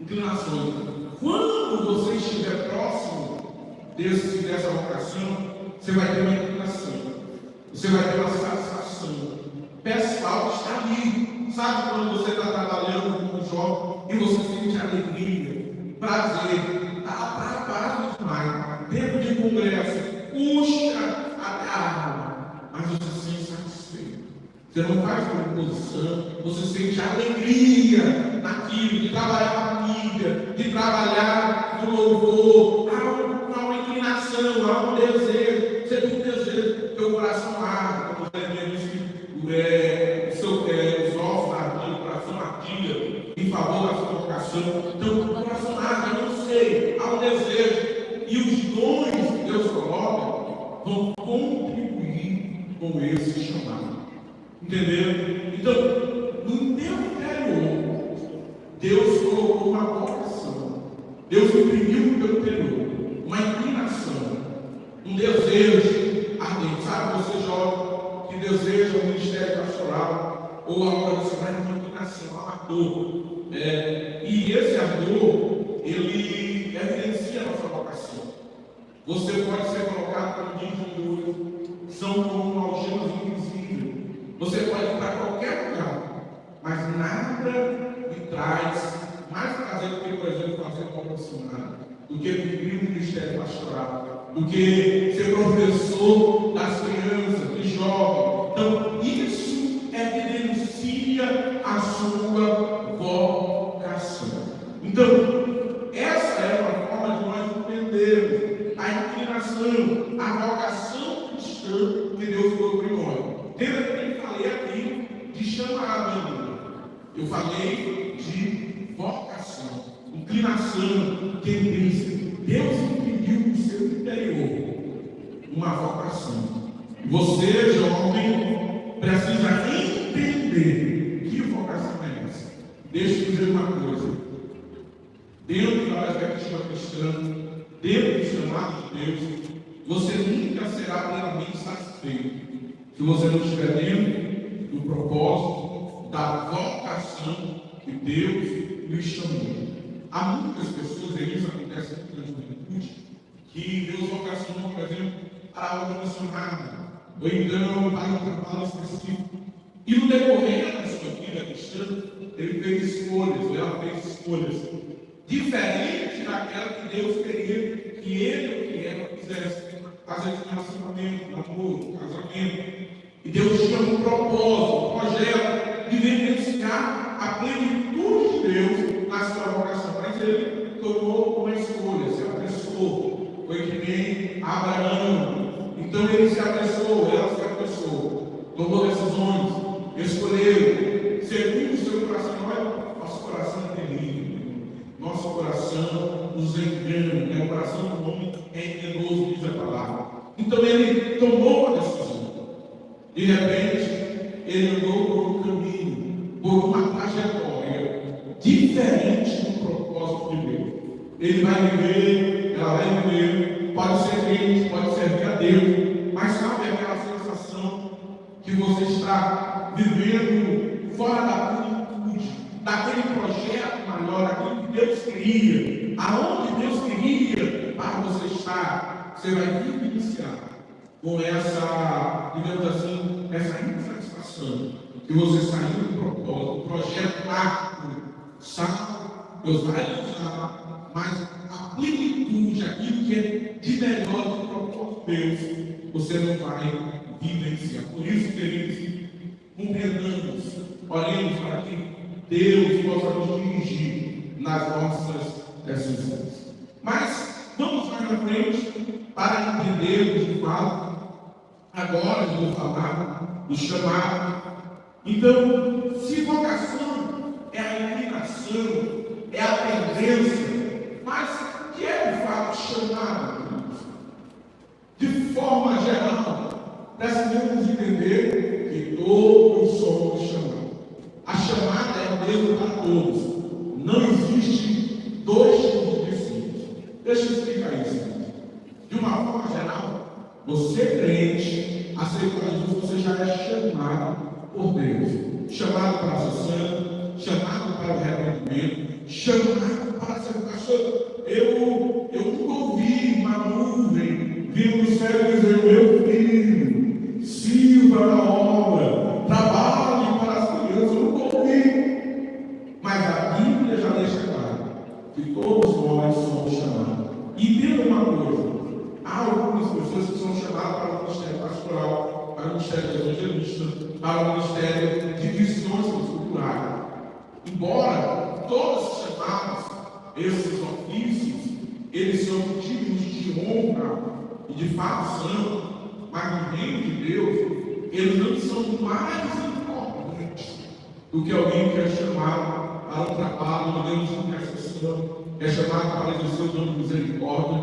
Inclinações. Quando você estiver próximo dessa vocação, você vai ter uma inclinação. Você vai ter uma satisfação pessoal que está ali. Sabe quando você está trabalhando com um jovem e você sente alegria, prazer, está parado demais, dentro de congresso, puxa até a alma, mas você se sente satisfeito. Você não faz uma imposição, você sente alegria naquilo, de trabalhar na mídia, de trabalhar no louvor, há uma inclinação, há um desejo, você tem um desejo, teu coração arde, como Jeremias disse, os ossos ardem, o coração ardia em favor da sua vocação. Então, o coração arde, eu não sei, há um desejo, e os dons que Deus coloca vão contribuir com esse chamado. Entenderam? Então, no teu interior, Deus colocou uma vocação. Deus imprimiu no teu interior uma inclinação, um desejo ardente. Sabe, você jovem que deseja um ministério pastoral, ou a hora você vai numa inclinação, uma dor. E esse ardor, ele evidencia a nossa vocação. Você pode ser colocado, como diz o Júlio, são como algemas invisíveis. Você pode ir para qualquer lugar, mas nada me traz mais prazer do que, por exemplo, fazer uma missionária, do que cumprir um ministério pastoral, do que ser professor das crianças, dos jovens. Então, isso evidencia a sua vocação. Então, essa é uma forma de nós entendermos a inclinação, a vocação cristã que Deus colocou em nós. Eu falei aqui de chamado, eu falei de vocação, inclinação, tendência. Deus imprimiu no seu interior uma vocação. Você, jovem, precisa entender que vocação é essa. Deixa eu dizer uma coisa. Dentro da perspectiva cristã, dentro do chamado de Deus, você nunca será plenamente satisfeito se você não estiver dentro do propósito, da vocação que Deus lhe chamou. Há muitas pessoas, e isso acontece muito na juventude, que Deus vocacionou, por exemplo, para a obra missionária, ou então para um trabalho específico. E no decorrer da sua vida cristã, ele fez escolhas, ou ela fez escolhas diferentes daquela que Deus queria que ele ou que ela fizesse. Fazer de relacionamento, namoro, casamento. E Deus tinha um propósito, um projeto de vivenciar a plenitude de Deus na sua vocação. Mas ele tomou uma escolha, se apressou. Foi que nem Abraão. Então ele se apressou, ela se apressou. Tomou decisões, escolheu, segundo o seu coração. Olha, nosso coração é terrível. Nosso coração nos engana, né? O coração do homem é enganoso, diz a palavra. Então ele tomou uma decisão. De repente, ele andou por um caminho, por uma trajetória diferente do propósito de Deus. Ele vai viver, ela vai viver, pode ser crente, pode servir a Deus, mas sabe aquela sensação que você está vivendo fora da plenitude, daquele projeto maior, daquilo que Deus queria, aonde Deus queria para você estar, você vai vivenciar com essa, digamos assim, essa insatisfação, que você saiu do propósito, do projeto mágico, sabe? Deus vai usar, mas a plenitude, aquilo que é de melhor do propósito de Deus, você não vai vivenciar. Por isso, queridos, compreendamos, oremos para que Deus possa nos dirigir nas nossas decisões. Mas vamos mais na frente para entendermos de fato. Agora eu vou falar do chamado. Então, se vocação é a inclinação, é a tendência, mas o que é de fato chamado? De forma geral, precisamos entender que todos somos chamados. A chamada é a mesma para todos. Não existe dois tipos de discípulos. Deixa eu explicar isso. De uma forma geral, você crente, aceitou Jesus, você já é chamado por Deus. Chamado para ser santo, chamado para o arrependimento, chamado para ser pastor. Eu nunca ouvi uma nuvem vindo do céu e dizer: meu filho, sirva na obra, trabalhe para as crianças. Eu nunca ouvi. Mas a Bíblia já deixa claro que todos nós somos chamados. E entenda uma coisa: há algumas pessoas que são chamadas para o ministério pastoral, para o ministério evangelista, para o ministério de visões culturais. Embora todos os chamados, esses ofícios, eles são dignos de honra e de fato são, mas no reino de Deus, eles não são mais importantes do que alguém que é chamado para um trabalho, Deus de intercessão, é chamado para exercer o dom de misericórdia.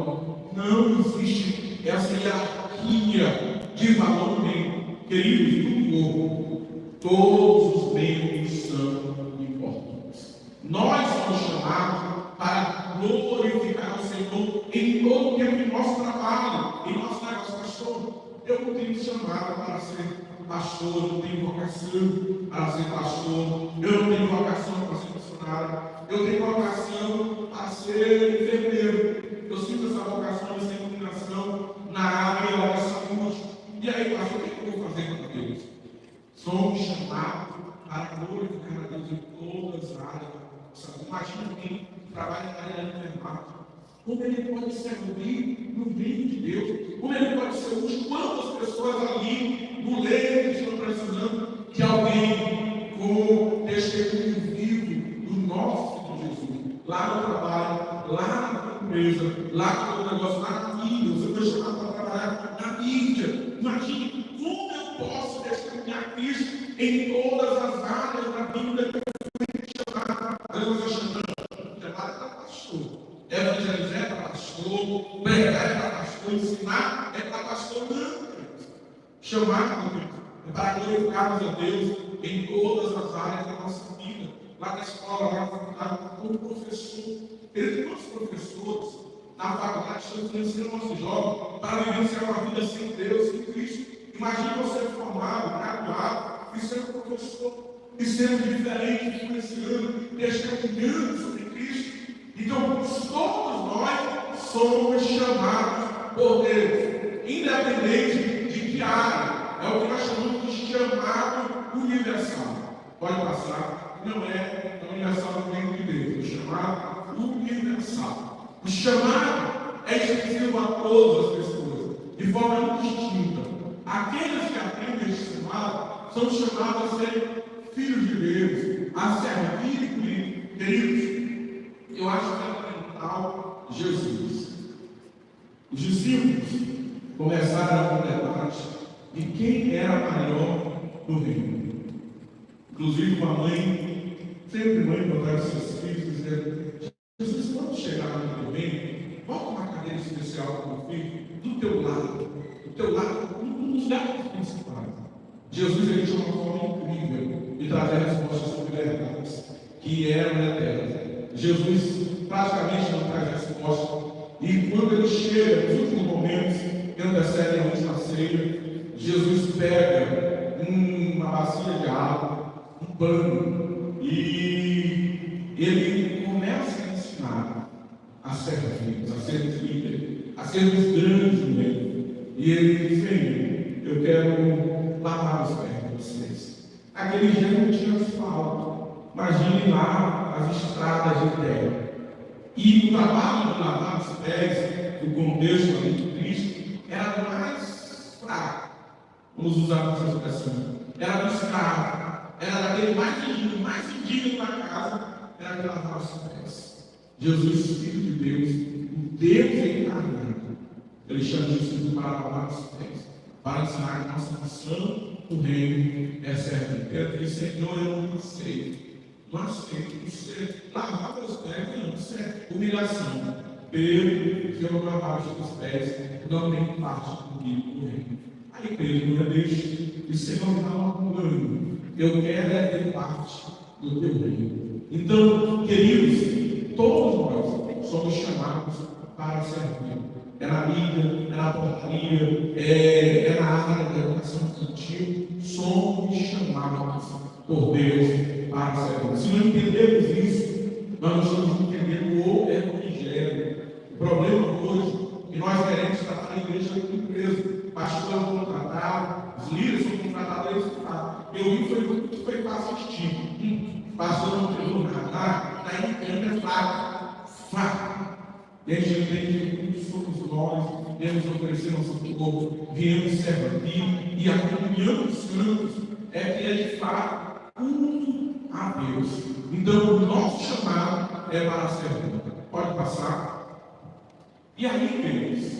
Não existe essa hierarquia de valor nem, queridos, do corpo. Todos os membros são importantes. Nós somos chamados para glorificar o Senhor em todo o tempo de nosso trabalho, em nosso negócio. Pastor, eu não tenho chamado para ser pastor, eu não tenho vocação para ser pastor, eu não tenho vocação para ser missionário, eu tenho vocação para ser enfermeiro. Eu sinto essa vocação, essa inclinação na área da saúde. E aí, pastor, o que eu vou fazer com Deus? Somos chamados para glorificar a Deus em todas as áreas. Imagina alguém que trabalha na área da enfermagem. Como ele pode servir no reino de Deus? Como ele pode ser útil? Quantas pessoas ali no leito estão precisando de alguém com testemunho vivo do nosso Senhor Jesus? Lá no trabalho, lá na empresa, lá no negócio, lá na mídia. Você foi chamado para trabalhar na mídia. Imagine como eu posso testemunhar Cristo em todas as áreas da vida que eu fui chamado. Deus é chamado para pastor, evangelizar é para pastor, pregar é para pastor, ensinar é para pastor. Não, chamado é para glorificarmos a Deus em todas as áreas da nossa vida. Lá na escola, lá na faculdade, como professor. Ele tem muitos professores na faculdade, estamos ensinando nossos jovens para vivenciar uma vida sem Deus, sem Cristo. Imagina você formado, graduado, e sendo professor, e sendo diferente, influenciando, testemunhando sobre Cristo. Então, todos nós somos chamados por Deus, independente de que área. É o que nós chamamos de chamado universal. Pode passar, não é universal no reino de Deus, é chamado universal. O chamado é exclusivo a todas as pessoas, de forma indistinta. Aqueles que aprendem esse chamado são chamados a ser filhos de Deus, a servir. Queridos, eu acho que é fundamental Jesus. Os discípulos começaram com o debate de quem era maior no reino. Inclusive, uma mãe, sempre mãe, botar os seus filhos dizendo: Jesus, quando chegar no teu reino, bota uma cadeira especial para o filho do teu lado, nos lugares principais. Jesus, ele tinha uma forma incrível de trazer respostas sobre verdades que eram eternas. Jesus praticamente não traz resposta, e quando ele chega nos últimos momentos que antecedem a última ceia, Jesus pega uma bacia de água, um pano, e ele começa a ensinar a sermos, a sermos líderes, a sermos grandes no meio. E ele diz: Senhor, eu quero lavar os pés de vocês. Aquele dia não tinha asfalto. Imagine lá as estradas de terra. E o trabalho de lavar os pés, no contexto ali de Cristo, era mais fraco. Vamos usar essa expressão. Era do escravo, era daquele mais indigno da casa, era de lavar os pés. Jesus, Filho de Deus, o Deus encarnado, ele chama Jesus para lavar os pés, para ensinar que nossa missão no reino é servir. Ele diz: Senhor, eu não sei. Você lavar os pés, não, isso é humilhação. Pedro, se eu não lavar os pés, não tem parte comigo no reino. Aí Pedro não deixa, e Senhor, me dá um plano. Eu quero é ter parte do teu reino. Então, queridos, todos nós somos chamados para servir. É na mídia, é na portaria, é na área da educação infantil. Somos chamados por Deus para servir. Se não entendermos isso, nós não estamos entendendo o evangelho. O problema hoje é que nós queremos tratar a igreja como empresa. Pastor é contratado, os líderes são contratados. Eu vi foi quase extinto. Pastor não pegou nada, está em é fraco. E a gente entende que somos nós, viemos oferecer nosso corpo, viemos servir, e a comunhão dos santos é que é de fato culto a Deus. Então, o nosso chamado é para servir. Pode passar. E aí, queridos,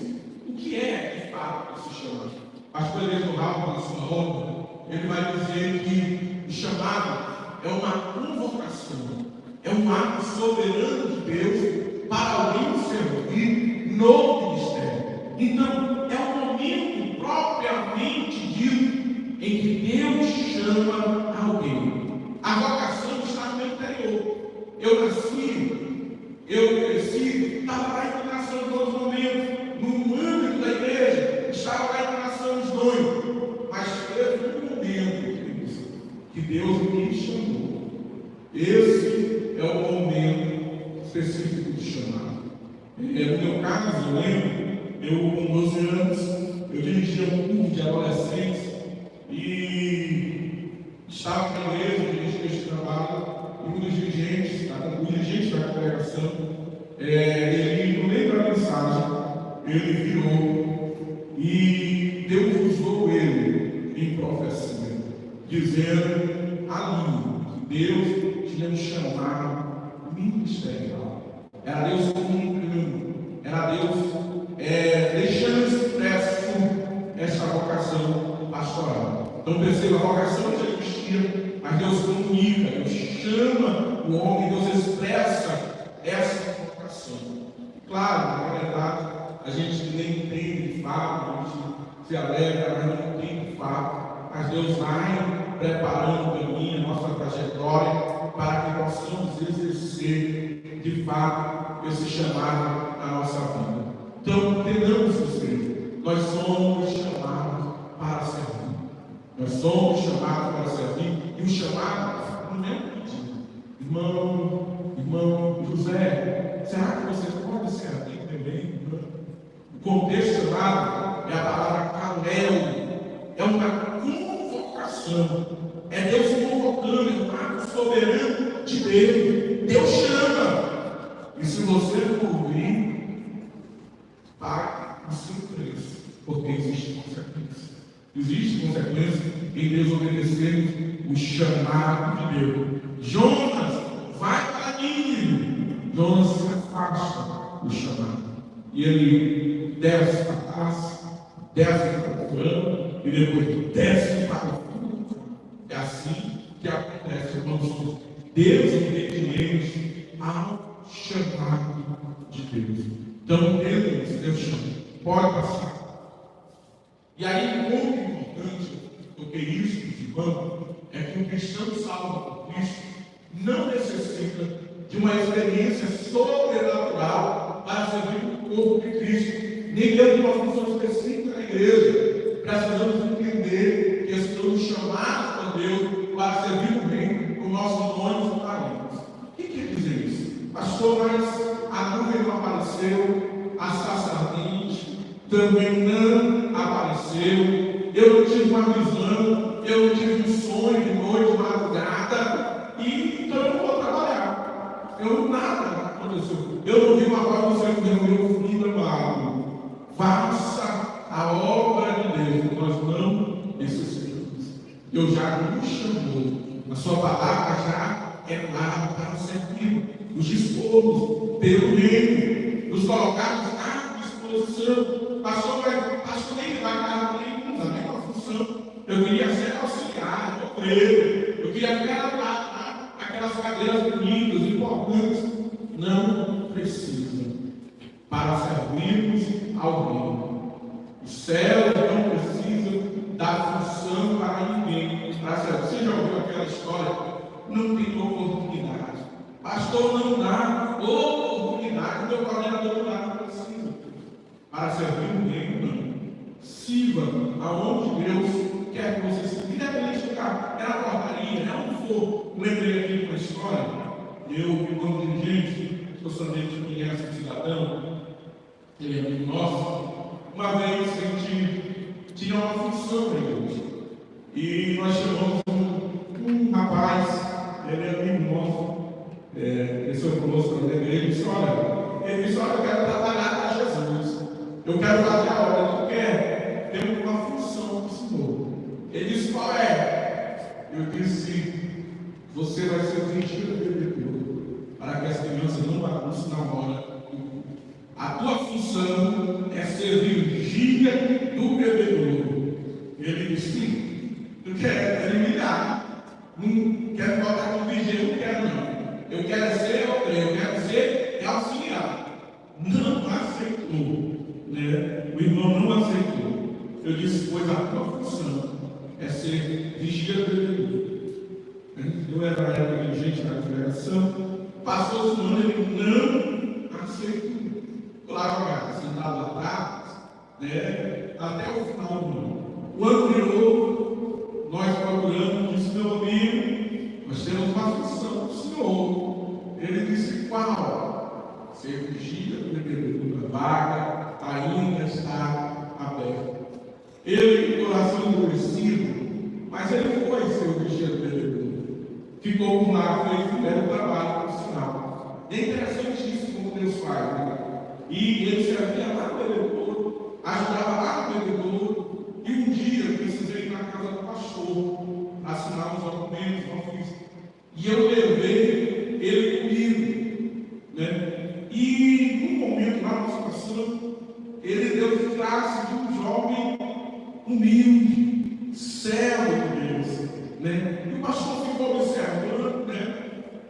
o que é de fato esse chamado? Pastor Elias Raul, na sua obra, ele vai dizer que o chamado é uma convocação, é um ato soberano de Deus para alguém servir no ministério. Então, é um momento propriamente dito em que Deus chama alguém. A vocação está no meu interior. Eu nasci, eu cresci, estava lá em inclinação em todos os momentos, no âmbito da igreja, estava lá em inclinação dos dois. Mas teve um momento, que Deus me chamou. Esse é o momento específico de chamado. No meu caso, eu lembro, eu com 12 anos, eu dirigia um curso de adolescentes e estava com a igreja, dirigindo esse trabalho, e um dos dirigentes, o dirigente da congregação, ele, no meio da mensagem, ele virou e Deus usou ele em profecia, dizendo ali que Deus tinha me chamado ministerial. Era Deus comunicando, era Deus deixando expresso essa vocação pastoral. Então perceba, a vocação já existia, mas Deus comunica, Deus chama o homem, Deus expressa essa vocação. Claro, na verdade, a gente nem entende de fato, a gente se alegra, mas não entende de fato. Mas Deus vai preparando o caminho, a nossa trajetória, para que possamos exercer de fato esse chamado na nossa vida. Então, tenhamos isso. Nós somos chamados para servir. Nós somos chamados para servir. E o chamado não é um pedido. Irmão José, será que você pode servir também? O contexto chamado é a palavra kalel. É uma convocação. É Deus convocando, é um ato soberano de Deus. Deus chama. E se você não ouvir, pague o seu preço. Porque existe consequência. Existe consequência em desobedecer o chamado de Deus. Jonas, vai para Nínive. Jonas se afasta do chamado. E ele desce para a taça, desce para o plano, e depois desce para o fundo. É assim que acontece quando Deus obedientes ao chamado de Deus. Então, Deus chama. Pode passar. E aí, um ponto importante, porque isso, irmão, é que um cristão salvo por Cristo não necessita de uma experiência sobrenatural para servir o corpo de Cristo, nem dentro de uma função específica da igreja. Precisamos entender que estamos chamados por Deus para servir o bem com nossos nomes e parentes. O que quer dizer isso? Pastor, mas a nuvem não apareceu, a sacerdotisa também não apareceu, eu não tive uma visão, eu não tive um sonho de noite, de madrugada, e então eu não vou trabalhar. Nada aconteceu. Eu não vi uma voz do Senhor dizendo, meu filho amado, faça a obra de Deus. Nós não necessitamos. Deus já nos chamou. A sua palavra já é clara para servir, nos dispomos pelo reino, nos colocarmos à disposição. Pastor, nem vai dar nenhuma, nenhuma função. Eu queria ser auxiliar, obreiro. Eu queria ficar lá, aquelas cadeiras bonitas, importantes. Não precisa. Para servirmos ao reino. O céu não precisa dar função para ninguém. Você já ouviu aquela história? Não tem oportunidade. Pastor, não dá oportunidade. O meu coordenador não dá, não precisa. Para servir o reino, não. Sirva aonde Deus quer que você sirva. Independente do carro, é na portaria, é onde for. Lembrei aqui de uma história. Eu, como dirigente, justamente conhece um cidadão, ele é amigo nosso. Uma vez a gente tinha uma função na igreja. E nós chamamos um rapaz, ele é amigo nosso, esse é o conosco da igreja, ele disse, olha, eu quero trabalhar para Jesus. Eu quero fazer a obra, eu quero ter uma função do Senhor. Ele disse, qual é? Eu disse, você vai ser o vigia do bebedouro, para que as crianças não baguncem na hora. A tua função é ser vigia do bebedouro. Ele disse, sim, eu quero eliminar. Não quero botar como vigia, não quero não. Eu quero ser obreiro, eu quero ser auxiliar. Não aceitou. O irmão não aceitou. Eu disse, pois a tua função é ser vigia do bebedouro. Eu era na época dirigente da congregação, passou o ano, ele não aceitou. Claro, sentado lá atrás, até o final do ano. O ano virou, nós procuramos, disse, meu amigo, nós temos uma função do Senhor. Ele disse, qual? Ser vigia do bebedouro, a vaga ainda está aberta. Ele, com o coração endurecido, mas ele foi ser o vigia do bebedouro. Ficou por lá, fez o belo trabalho profissional. É interessantíssimo como Deus faz, né? E ele servia lá no bebedouro, ajudava lá no bebedouro. E um dia eu precisei ir na casa do pastor, assinar os documentos, não fiz. E eu levei ele comigo. E num momento lá na situação, ele deu traço de um jovem humilde, servo de Deus. E o pastor ficou observando,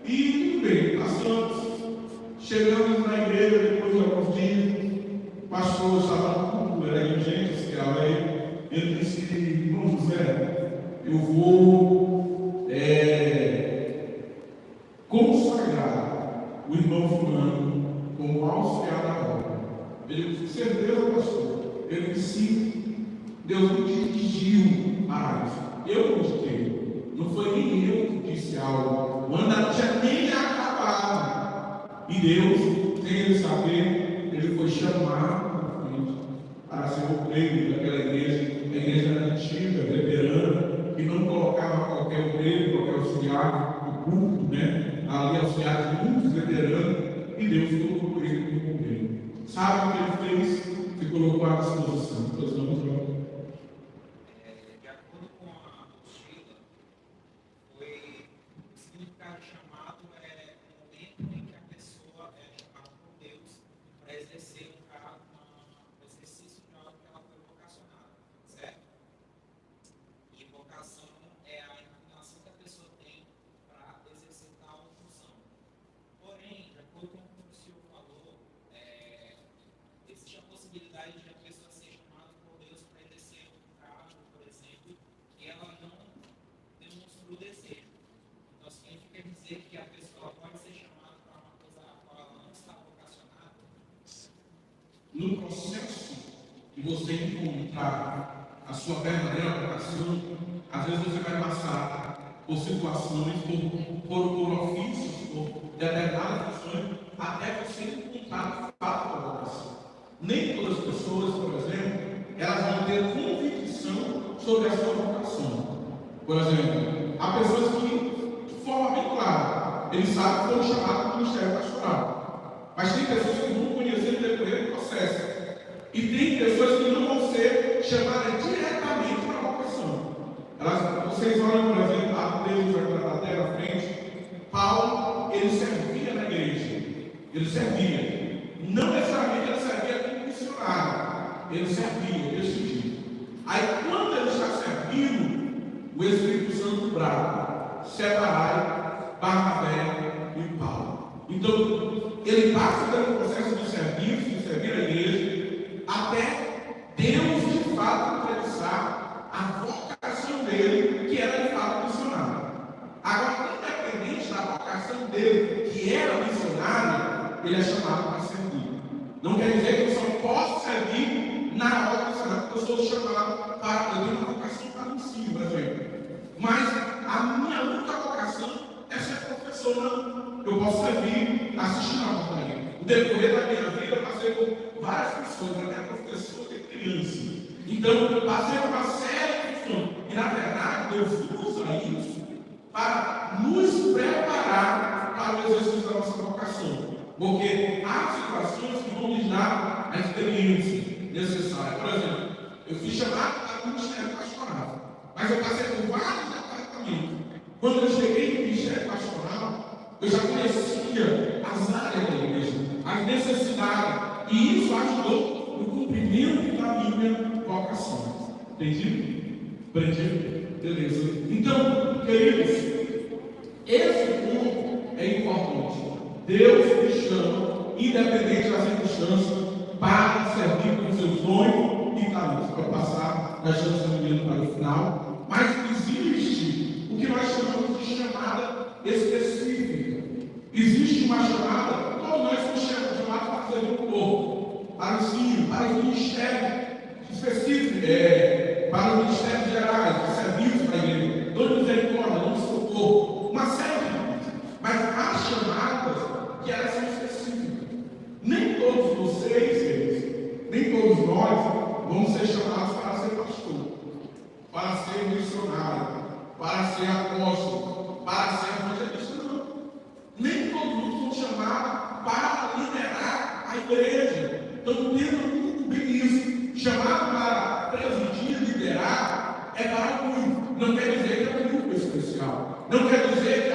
e tudo bem, passamos. Chegamos na igreja depois de alguns dias, o pastor estava no culto, era dirigente social, ele disse, irmão José, eu vou consagrar o irmão fulano como auxiliar da obra. Ele disse, certeza, pastor. Ele disse, sim. Deus me dirigiu para isso. Eu gostei. Não foi nem eu que disse algo. O ano não tinha nem acabado. E Deus, sem ele saber, ele foi chamado para ser o obreiro daquela igreja. A igreja era antiga, veterana, que não colocava qualquer obreiro, qualquer auxiliar no culto, né? Ali auxiliares de muitos veteranos. E Deus colocou ele como obreiro. Sabe o que ele fez? Se colocou à disposição. Todos vamos lá. De acordo com a apostila, o significado chamado é o momento em que a pessoa é chamada por Deus para exercer um exercício de algo que ela foi vocacionada, certo? E vocação é a inclinação que a pessoa tem para exercer tal função. Porém, de acordo com o que o senhor falou, existe a possibilidade de a pessoa ser chamada por Deus para exercer um cargo, por exemplo, que ela não demonstrou desejo. Então, significa dizer que a pessoa pode ser chamada para uma coisa a qual ela não está vocacionada. No processo de você encontrar a sua verdadeira vocação, às vezes você vai passar por situações, por ofícios, por determinadas funções, até você encontrar de fato a vocação. Nem todas as pessoas, por exemplo, elas vão ter convicção sobre a sua vocação. Por exemplo, há pessoas que, de forma bem clara, eles sabem que foram chamados para o ministério pastoral. Mas tem pessoas que vão conhecer o decorrer do processo. E tem pessoas que não vão ser chamadas diretamente para a vocação. Vocês olham, por exemplo, a igreja da terra à frente. Paulo, ele servia na igreja. Ele servia. Não necessariamente ele servia como missionário. Ele servia, decidiu. Aí, quando ele está servindo, o Espírito Santo brava, separai Barnabé e Paulo. Então, ele passa pelo processo de servir a igreja, até Deus de fato realizar a vocação dele, que era de fato missionário. Agora, independente da vocação dele, que era missionário, ele é chamado para servir. Não quer dizer que eu só posso servir na hora do missionário, porque eu sou chamado para, eu tenho uma vocação para o ensino, por exemplo. Mas a minha única vocação é ser professor. Eu posso servir assistindo a portaria. O decorrer da minha vida eu passei por várias funções, até professor de criança. Então eu passei por uma série de funções. E na verdade Deus usa isso para nos preparar para o exercício da nossa vocação. Porque há situações que vão nos dar a experiência necessária. Por exemplo, eu fui chamado para o ministério pastoral, mas eu passei por vários departamentos. Quando eu cheguei no ministério pastoral, eu já conhecia as áreas da igreja, as necessidades, e isso ajudou no cumprimento da minha vocação. Entendido? Compreendido? Beleza. Então, queridos, esse ponto é importante. Deus me chama, independente das circunstâncias, para servir com seus dons e talentos. Para passar da chance do menino para o final. Mas existe o que nós chamamos de chamada específica. Existe uma chamada, todos nós somos chamados para servir o corpo, para o ensino, para os ministérios específicos, para os ministérios gerais, de serviço para a igreja, dom de misericórdia, dom de socorro, uma série de coisas. Mas há chamadas que elas são específicas. Nem todos vocês, nem todos nós, vamos ser chamados para ser pastor, para ser missionário, para ser apóstolo, para ser evangelista, não. Nem todos nós são chamados para liderar a igreja. Então, entenda muito bem isso. Chamado para presidir, liderar, é para muito. Não quer dizer que é um grupo especial. Não quer dizer que,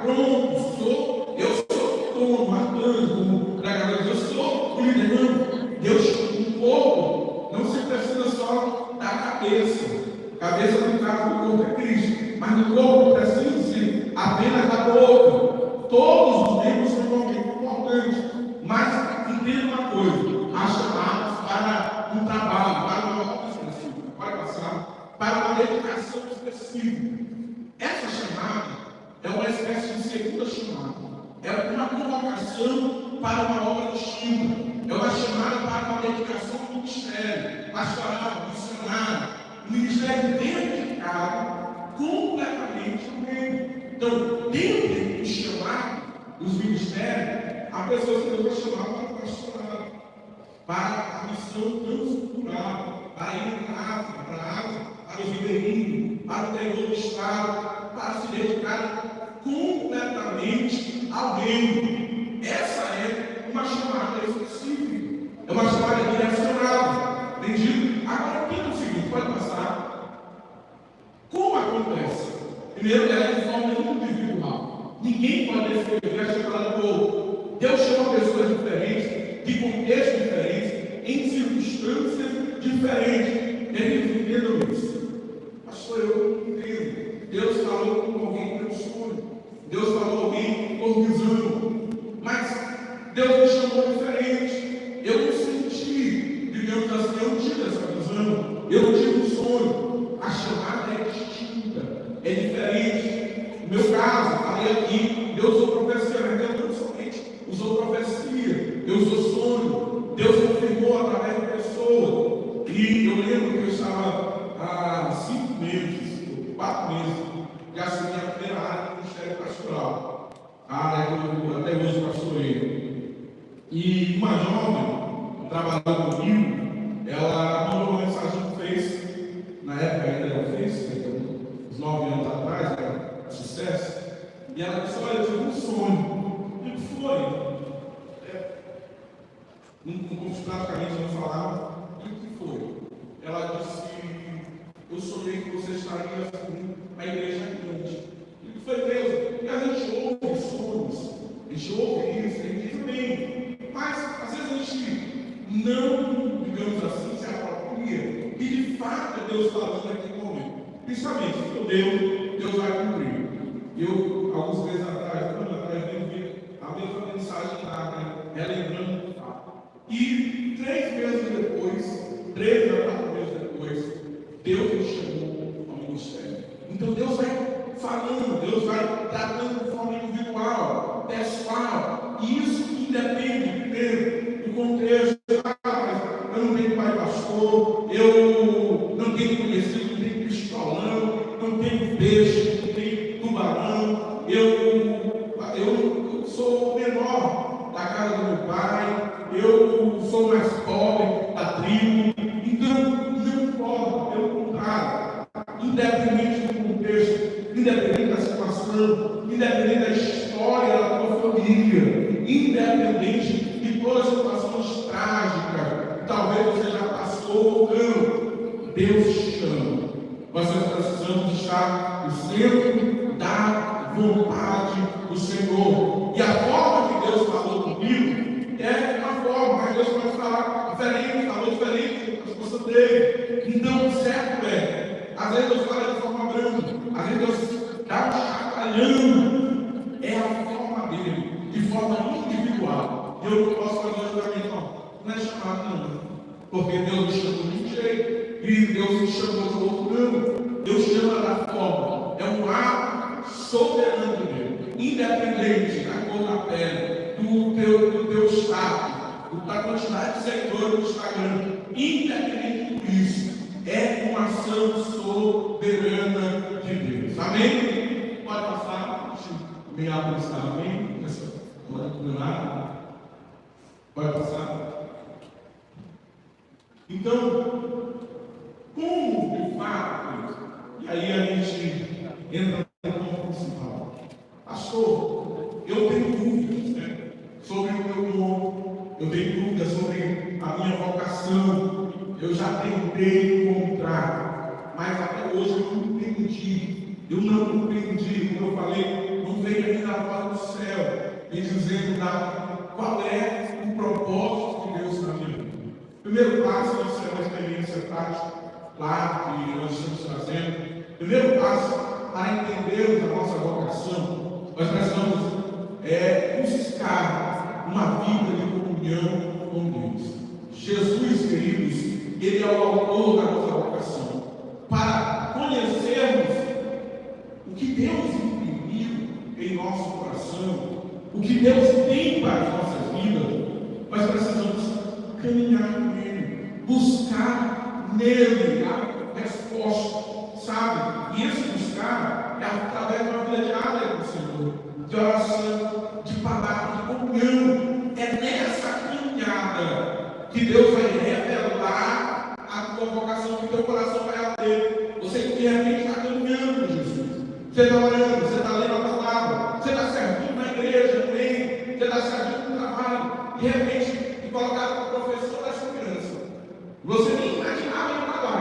pronto, eu sou como Marcos, como pregador, eu sou o líder. Não. Deus chama um povo, não se precisa só da cabeça. Cabeça do caso do corpo é Cristo. Mas no corpo precisa apenas da boca. Todos os membros são igualmente importantes. Mas entenda uma coisa: há chamados para um trabalho, para uma obra específica, pode passar, para uma dedicação específica. Essa chamada é uma espécie de segunda chamada. É uma convocação para uma obra distinta. é uma chamada para uma dedicação ao ministério pastoral, missionário, um ministério dedicado completamente ao reino. Então, dentro do chamado dos ministérios, há pessoas que Deus vai chamar para o pastorado, para a missão transcultural, para ir para a África, para os ribeirinhos, para o interior do Estado, para se dedicar completamente ao reino. Essa é uma chamada específica, é uma chamada direcionada. Entendido? Agora, pensa o seguinte, pode passar. Como acontece? Primeiro, ela é de forma individual. Ninguém pode escrever a chamada do povo. Deus chama pessoas diferentes, de contextos diferentes, em circunstâncias diferentes. Eles entendam isso. Pastor, eu entendo. Deus falou com alguém por sonho. Deus falou com alguém por visão. Mas Deus me chamou diferente. Eu não senti, digamos assim, eu não tive essa visão. Eu não tive um sonho. A chamada é distinta, é diferente. No meu caso, falei aqui, Deus usou profecia, mas Deus não somente usou profecia, Deus usou sonho, Deus confirmou através de pessoas. E eu lembro que eu estava há 5 meses, 4 meses, que assumi a primeira área do Ministério Pastoral, a área que eu até hoje pastorei. E uma jovem, trabalhando comigo, ela mandou uma mensagem no Face, na época ainda era o Face, uns 9 anos atrás, era sucesso, e ela disse: olha, eu tive um sonho. O que foi? Praticamente não falava. O que foi? Ela disse: eu sonhei que você estaria assim, na igreja grande. O que foi, Deus? E a gente ouve sonhos, a gente ouve isso, a gente diz bem, mas às vezes a gente não, digamos assim, se apropria, e de fato é Deus falando naquele momento. Principalmente, se Deus vai cumprir. Eu, alguns meses atrás, vi a mesma mensagem lá, relembrando o fato. E 3 meses depois, 3 a 4 meses depois, Deus me chamou ao ministério. Então Deus vai falando, Deus vai tratando de forma individual, pessoal, e isso independe primeiro do contexto. Mas eu não tenho pai pastor, eu não tenho conhecido, não tenho pistolão, não tenho peixe, não tenho tubarão, eu sou o menor da casa do meu pai, eu sou mais pobre da tribo. Então, não importa, pelo contrário, independente do contexto, independente da situação, independente da história da tua família, independente de todas as situações trágicas, talvez você já passou ou não, Deus chama. Nós precisamos estar no centro da vontade do Senhor. E a forma que Deus falou comigo é uma forma, mas Deus pode falar diferente, falou diferente, a resposta dele. Então, o certo é, às vezes Deus fala de forma branda, às vezes Deus dá um chacoalhando. É a forma dele, de forma individual. Eu não posso fazer o julgamento, não é chamado, não. Porque Deus me chamou de um jeito, e Deus me chamou de outro não. Deus chama da forma, é um ato soberano dele, independente da cor da pele, do teu status, da quantidade de seguidores do Instagram, independente disso, é uma ação soberana de Deus. Amém? Pode passar, bem alto está, amém? Pode passar. Então, como de fato, e aí a gente entra no ponto principal. Pastor, eu tenho dúvidas, né, sobre o meu dom, eu tenho dúvidas sobre a minha vocação, eu já tentei encontrar, mas até hoje eu não compreendi, como eu falei, não veio ainda a voz do céu, me dizendo qual é o propósito de Deus na minha vida. Primeiro passo, isso é uma experiência prática, claro, que nós estamos fazendo. Primeiro passo, para entendermos a nossa vocação, nós precisamos buscar uma vida de comunhão com Deus. Jesus, queridos, Ele é o autor da nossa vocação. Para conhecermos o que Deus imprimiu em nosso coração, o que Deus tem para as nossas vidas, nós precisamos caminhar com Ele, buscar nele a resposta, sabe? E esse buscar é através de uma vida diária com o Senhor, de oração, de palavra, de comunhão. É nessa caminhada que Deus vai revelar a tua vocação, que o teu coração vai abrir. Você de repente está caminhando com Jesus. Você está orando, você está lendo a palavra, você está servindo na igreja, no reino, você está servindo no trabalho. De repente, te colocaram como professor da segurança. Você nem imaginava ir para lá.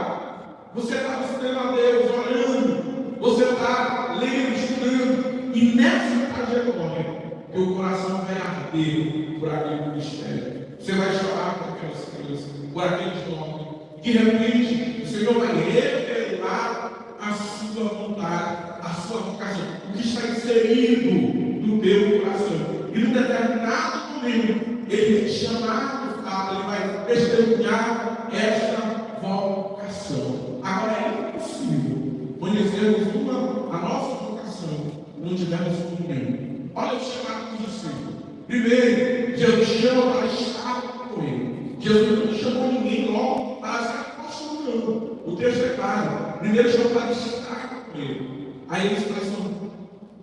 Você está estudando a Deus, orando. Você está lendo, estudando. E nessa trajetória, teu coração vai arder por aquele ministério. Você vai chorar por aquelas crianças, por aqueles homens. De repente, o Senhor vai revelar a sua vontade, a sua vocação, o que está inserido no teu coração. E num determinado momento, Ele vai te chamar do fato, Ele vai testemunhar esta vocação. Agora é impossível conhecermos a nossa vocação não tivermos comunhão. Olha o chamado dos discípulos. Primeiro, Jesus chama para estar com Ele. Jesus não chamou ninguém logo para ser apóstolo, não. O texto é claro. Primeiro chamou para estar com Ele. Aí eles começam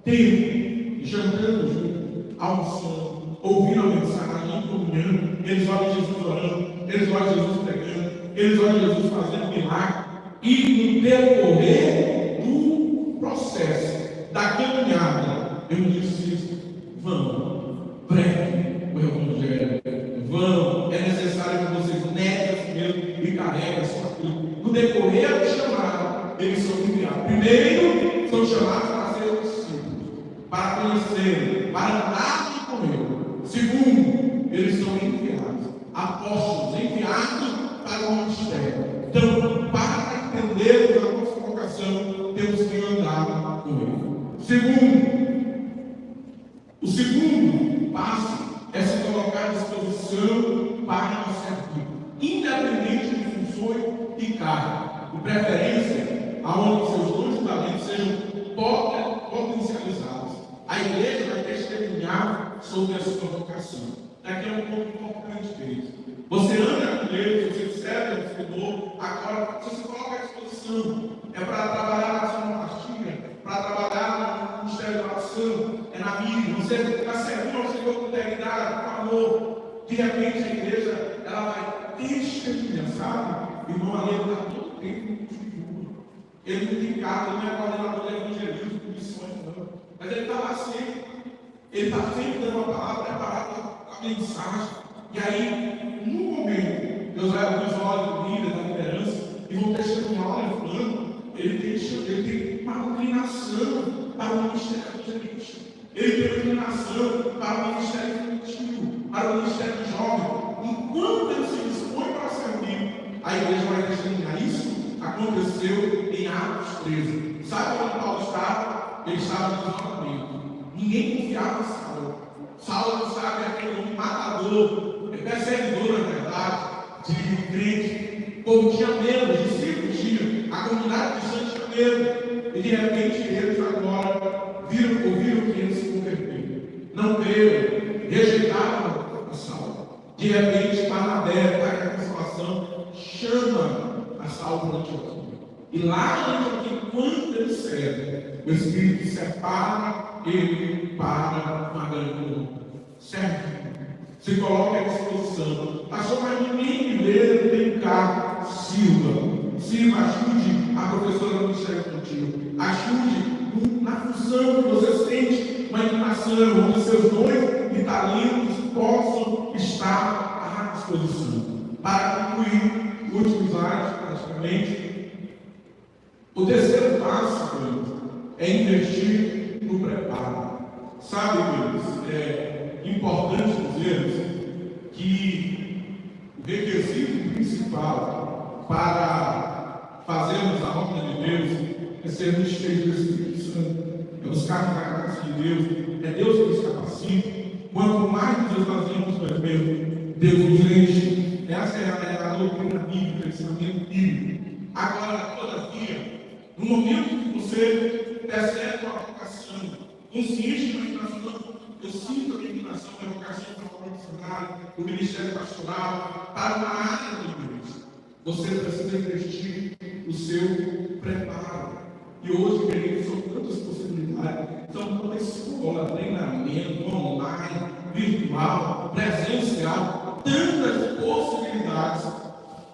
tempo, jantando junto, almoçando, ouvindo a mensagem, em comunhão. Eles olham Jesus orando, eles olham Jesus pregando, eles olham Jesus fazendo milagre. E no decorrer do processo da caminhada, eu disse: vão, preguem o Evangelho, vão, é necessário que vocês neguem a si mesmo e carreguem a sua cruz. No decorrer do chamado, eles são enviados. Primeiro, são chamados para ser discípulos, para conhecer, para andar com Ele. Segundo, eles são enviados, apóstolos, enviados para o ministério. Então, para entendermos a nossa vocação, temos que andar com Ele. O segundo passo é se colocar à disposição para nos servir, independente de funções e cargo, de preferência, aonde seus dons e talentos sejam potencializados. A igreja vai testemunhar sobre a sua vocação. Daqui é um ponto importante deles. Você anda com Deus, você serve ao Senhor, agora você se coloca à disposição. É para trabalhar na sonoplastia, para trabalhar no ministério de oração, é na mídia. Você está servindo ao Senhor com integridade, com amor. De repente a igreja ela vai testemunhar, sabe? Irmão, ali ele está todo tempo no futuro. Ele não tem cargo, ele não é coordenador de evangelismo, de missões, não. Mas ele está lá sempre. Ele está sempre dando uma palavra preparada a mensagem. E aí, no momento, Deus vai abrir os olhos do líder, da liderança, e vão testemunhar: olha, fulano, ele tem uma inclinação para o ministério evangelístico, ele tem uma inclinação para o ministério infantil, para o ministério jovem. Enquanto ele se dispõe para servir, a igreja vai testemunhar. Isso aconteceu em Atos 13. Sabe onde Paulo estava? Ele estava no isolamento. Ninguém confiava em Saulo. Saulo, não sabe, é aquele homem matador, é perseguidor, na verdade, de crente. O povo tinha medo, os discípulos tinham, a comunidade de santos tinha medo. E de repente eles agora ouviram que eles se converteram. Não creram, rejeitaram a Saulo. De repente, Barnabé, para a consolação, chama a Saulo para Antioquia. E lá em Antioquia, quando ele serve, o Espírito separa ele para uma grande obra. Serve, se coloca à disposição. Pastor, mas ninguém igreja tem cargo. Sirva, ajude a professora do ministério infantil. Ajude na função que você sente uma inclinação, onde seus dons e talentos possam estar à disposição. Para concluir, últimos slides, praticamente. O terceiro passo, é investir no preparo. Sabe, queridos, é importante dizer que o requisito principal para fazermos a obra de Deus é sermos cheios do Espírito Santo, é buscarmos a graça de Deus, é Deus que nos capacita. Quanto mais Deus fazemos para Deus nos enche. Essa é a doutrina bíblica, o ensinamento bíblico. Agora, todavia, no momento que você percebe uma vocação, consciente de uma inclinação, eu sinto a minha inclinação, a minha vocação para o missionário, o ministério pastoral, para uma área da igreja. Você precisa investir o seu preparo. E hoje, queridos, são tantas possibilidades. São toda escola, treinamento, online, virtual, presencial, tantas possibilidades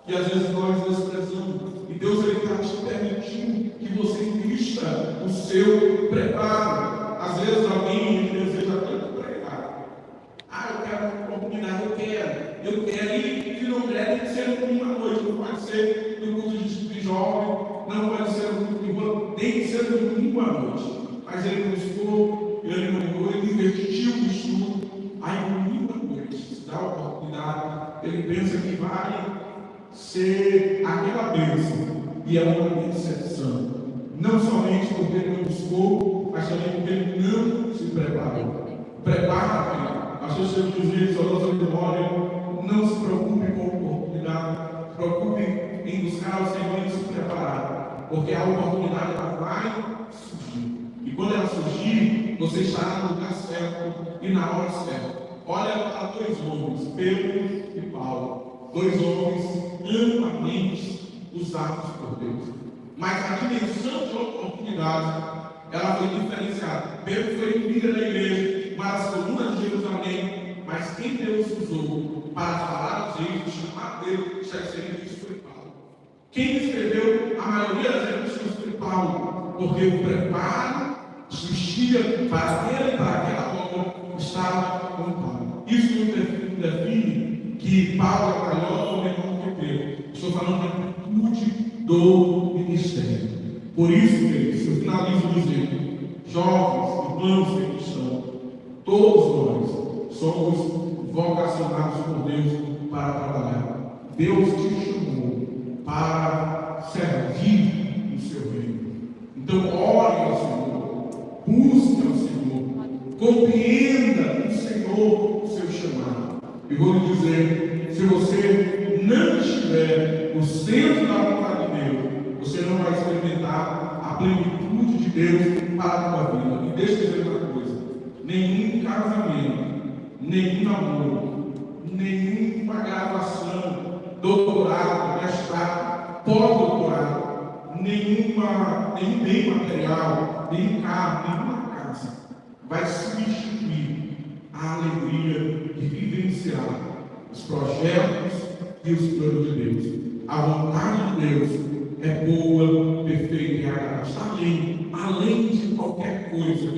que às vezes nós desprezamos. E Deus está te permitindo que você invista o seu preparo. Às vezes alguém deseja tanto pregar. Eu quero uma oportunidade, eu quero ir, se não der, tem que ser uma noite, não pode ser no culto de jovem, não pode ser no culto de rua, tem que ser no domingo à noite. Mas ele buscou, ele mandou, ele investiu no estudo, aí no domingo à noite, se dá a oportunidade, ele pensa que vai ser aquela bênção, e é uma exceção. Não somente porque ele não buscou, mas também porque ele não se preparou. Prepara-te. Pastor Silvio dizia, Solano Memória, não se preocupe com a oportunidade, preocupe em buscar o Senhor e se preparar, porque a oportunidade ela vai surgir. E quando ela surgir, você estará no lugar certo e na hora certa. Olha para dois homens, Pedro e Paulo, dois homens amplamente usados por Deus. Mas a dimensão de oportunidade, ela foi diferenciada. Pedro foi líder da igreja, uma das colunas de Jerusalém, mas quem Deus usou para falar aos reis, chamar Deus, foi Paulo. Quem escreveu a maioria das epístolas foi Paulo, porque o preparo existia para ele, para aquela obra, estava com Paulo. Isso não define que Paulo é maior ou menor que Pedro. Estou falando da amplitude do ministério. Por isso, queridos, eu finalizo dizendo, jovens, irmãos que estão, todos nós somos vocacionados por Deus para trabalhar. Deus te chamou para servir o seu reino. Então, ore ao Senhor, busque ao Senhor, compreenda o Senhor, o seu chamado. E vou lhe dizer, se você não estiver no centro da vontade de Deus, você não vai experimentar a plenitude de Deus para a tua vida. E deixa eu dizer uma coisa: nenhum casamento, nenhum namoro, nenhuma graduação, doutorado, mestrado, pós-doutorado, nenhum bem material, nenhum carro, nenhuma casa vai substituir a alegria de vivenciar os projetos e os planos de Deus. A vontade de Deus é boa, perfeita e agradável. Está além de qualquer coisa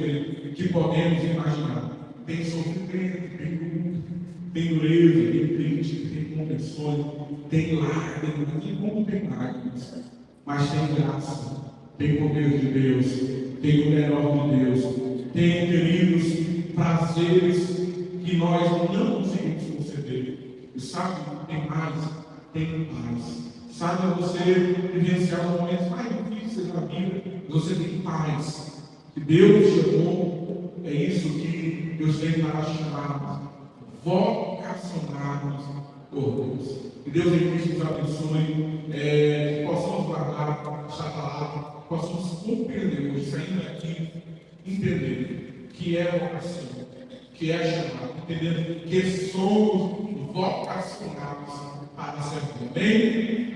que podemos imaginar. Tem sofrimento, tem luta, tem dureza, tem crítica, tem conversões, tem lágrimas, como tem lágrimas. Mas tem graça, tem poder de Deus, tem o melhor de Deus, tem, queridos, prazeres que nós não conseguimos conceder. E sabe, tem mais, tem paz. Sabe, você vivenciar os momentos mais difíceis da vida, você tem paz. Que Deus chamou, é isso que Deus tem para chamar, vocacionados por Deus. Que Deus em Cristo nos abençoe, que possamos guardar esta palavra, possamos compreender hoje, saindo daqui, entender que é vocação, que é chamado, entendendo que somos vocacionados para servir. Amém?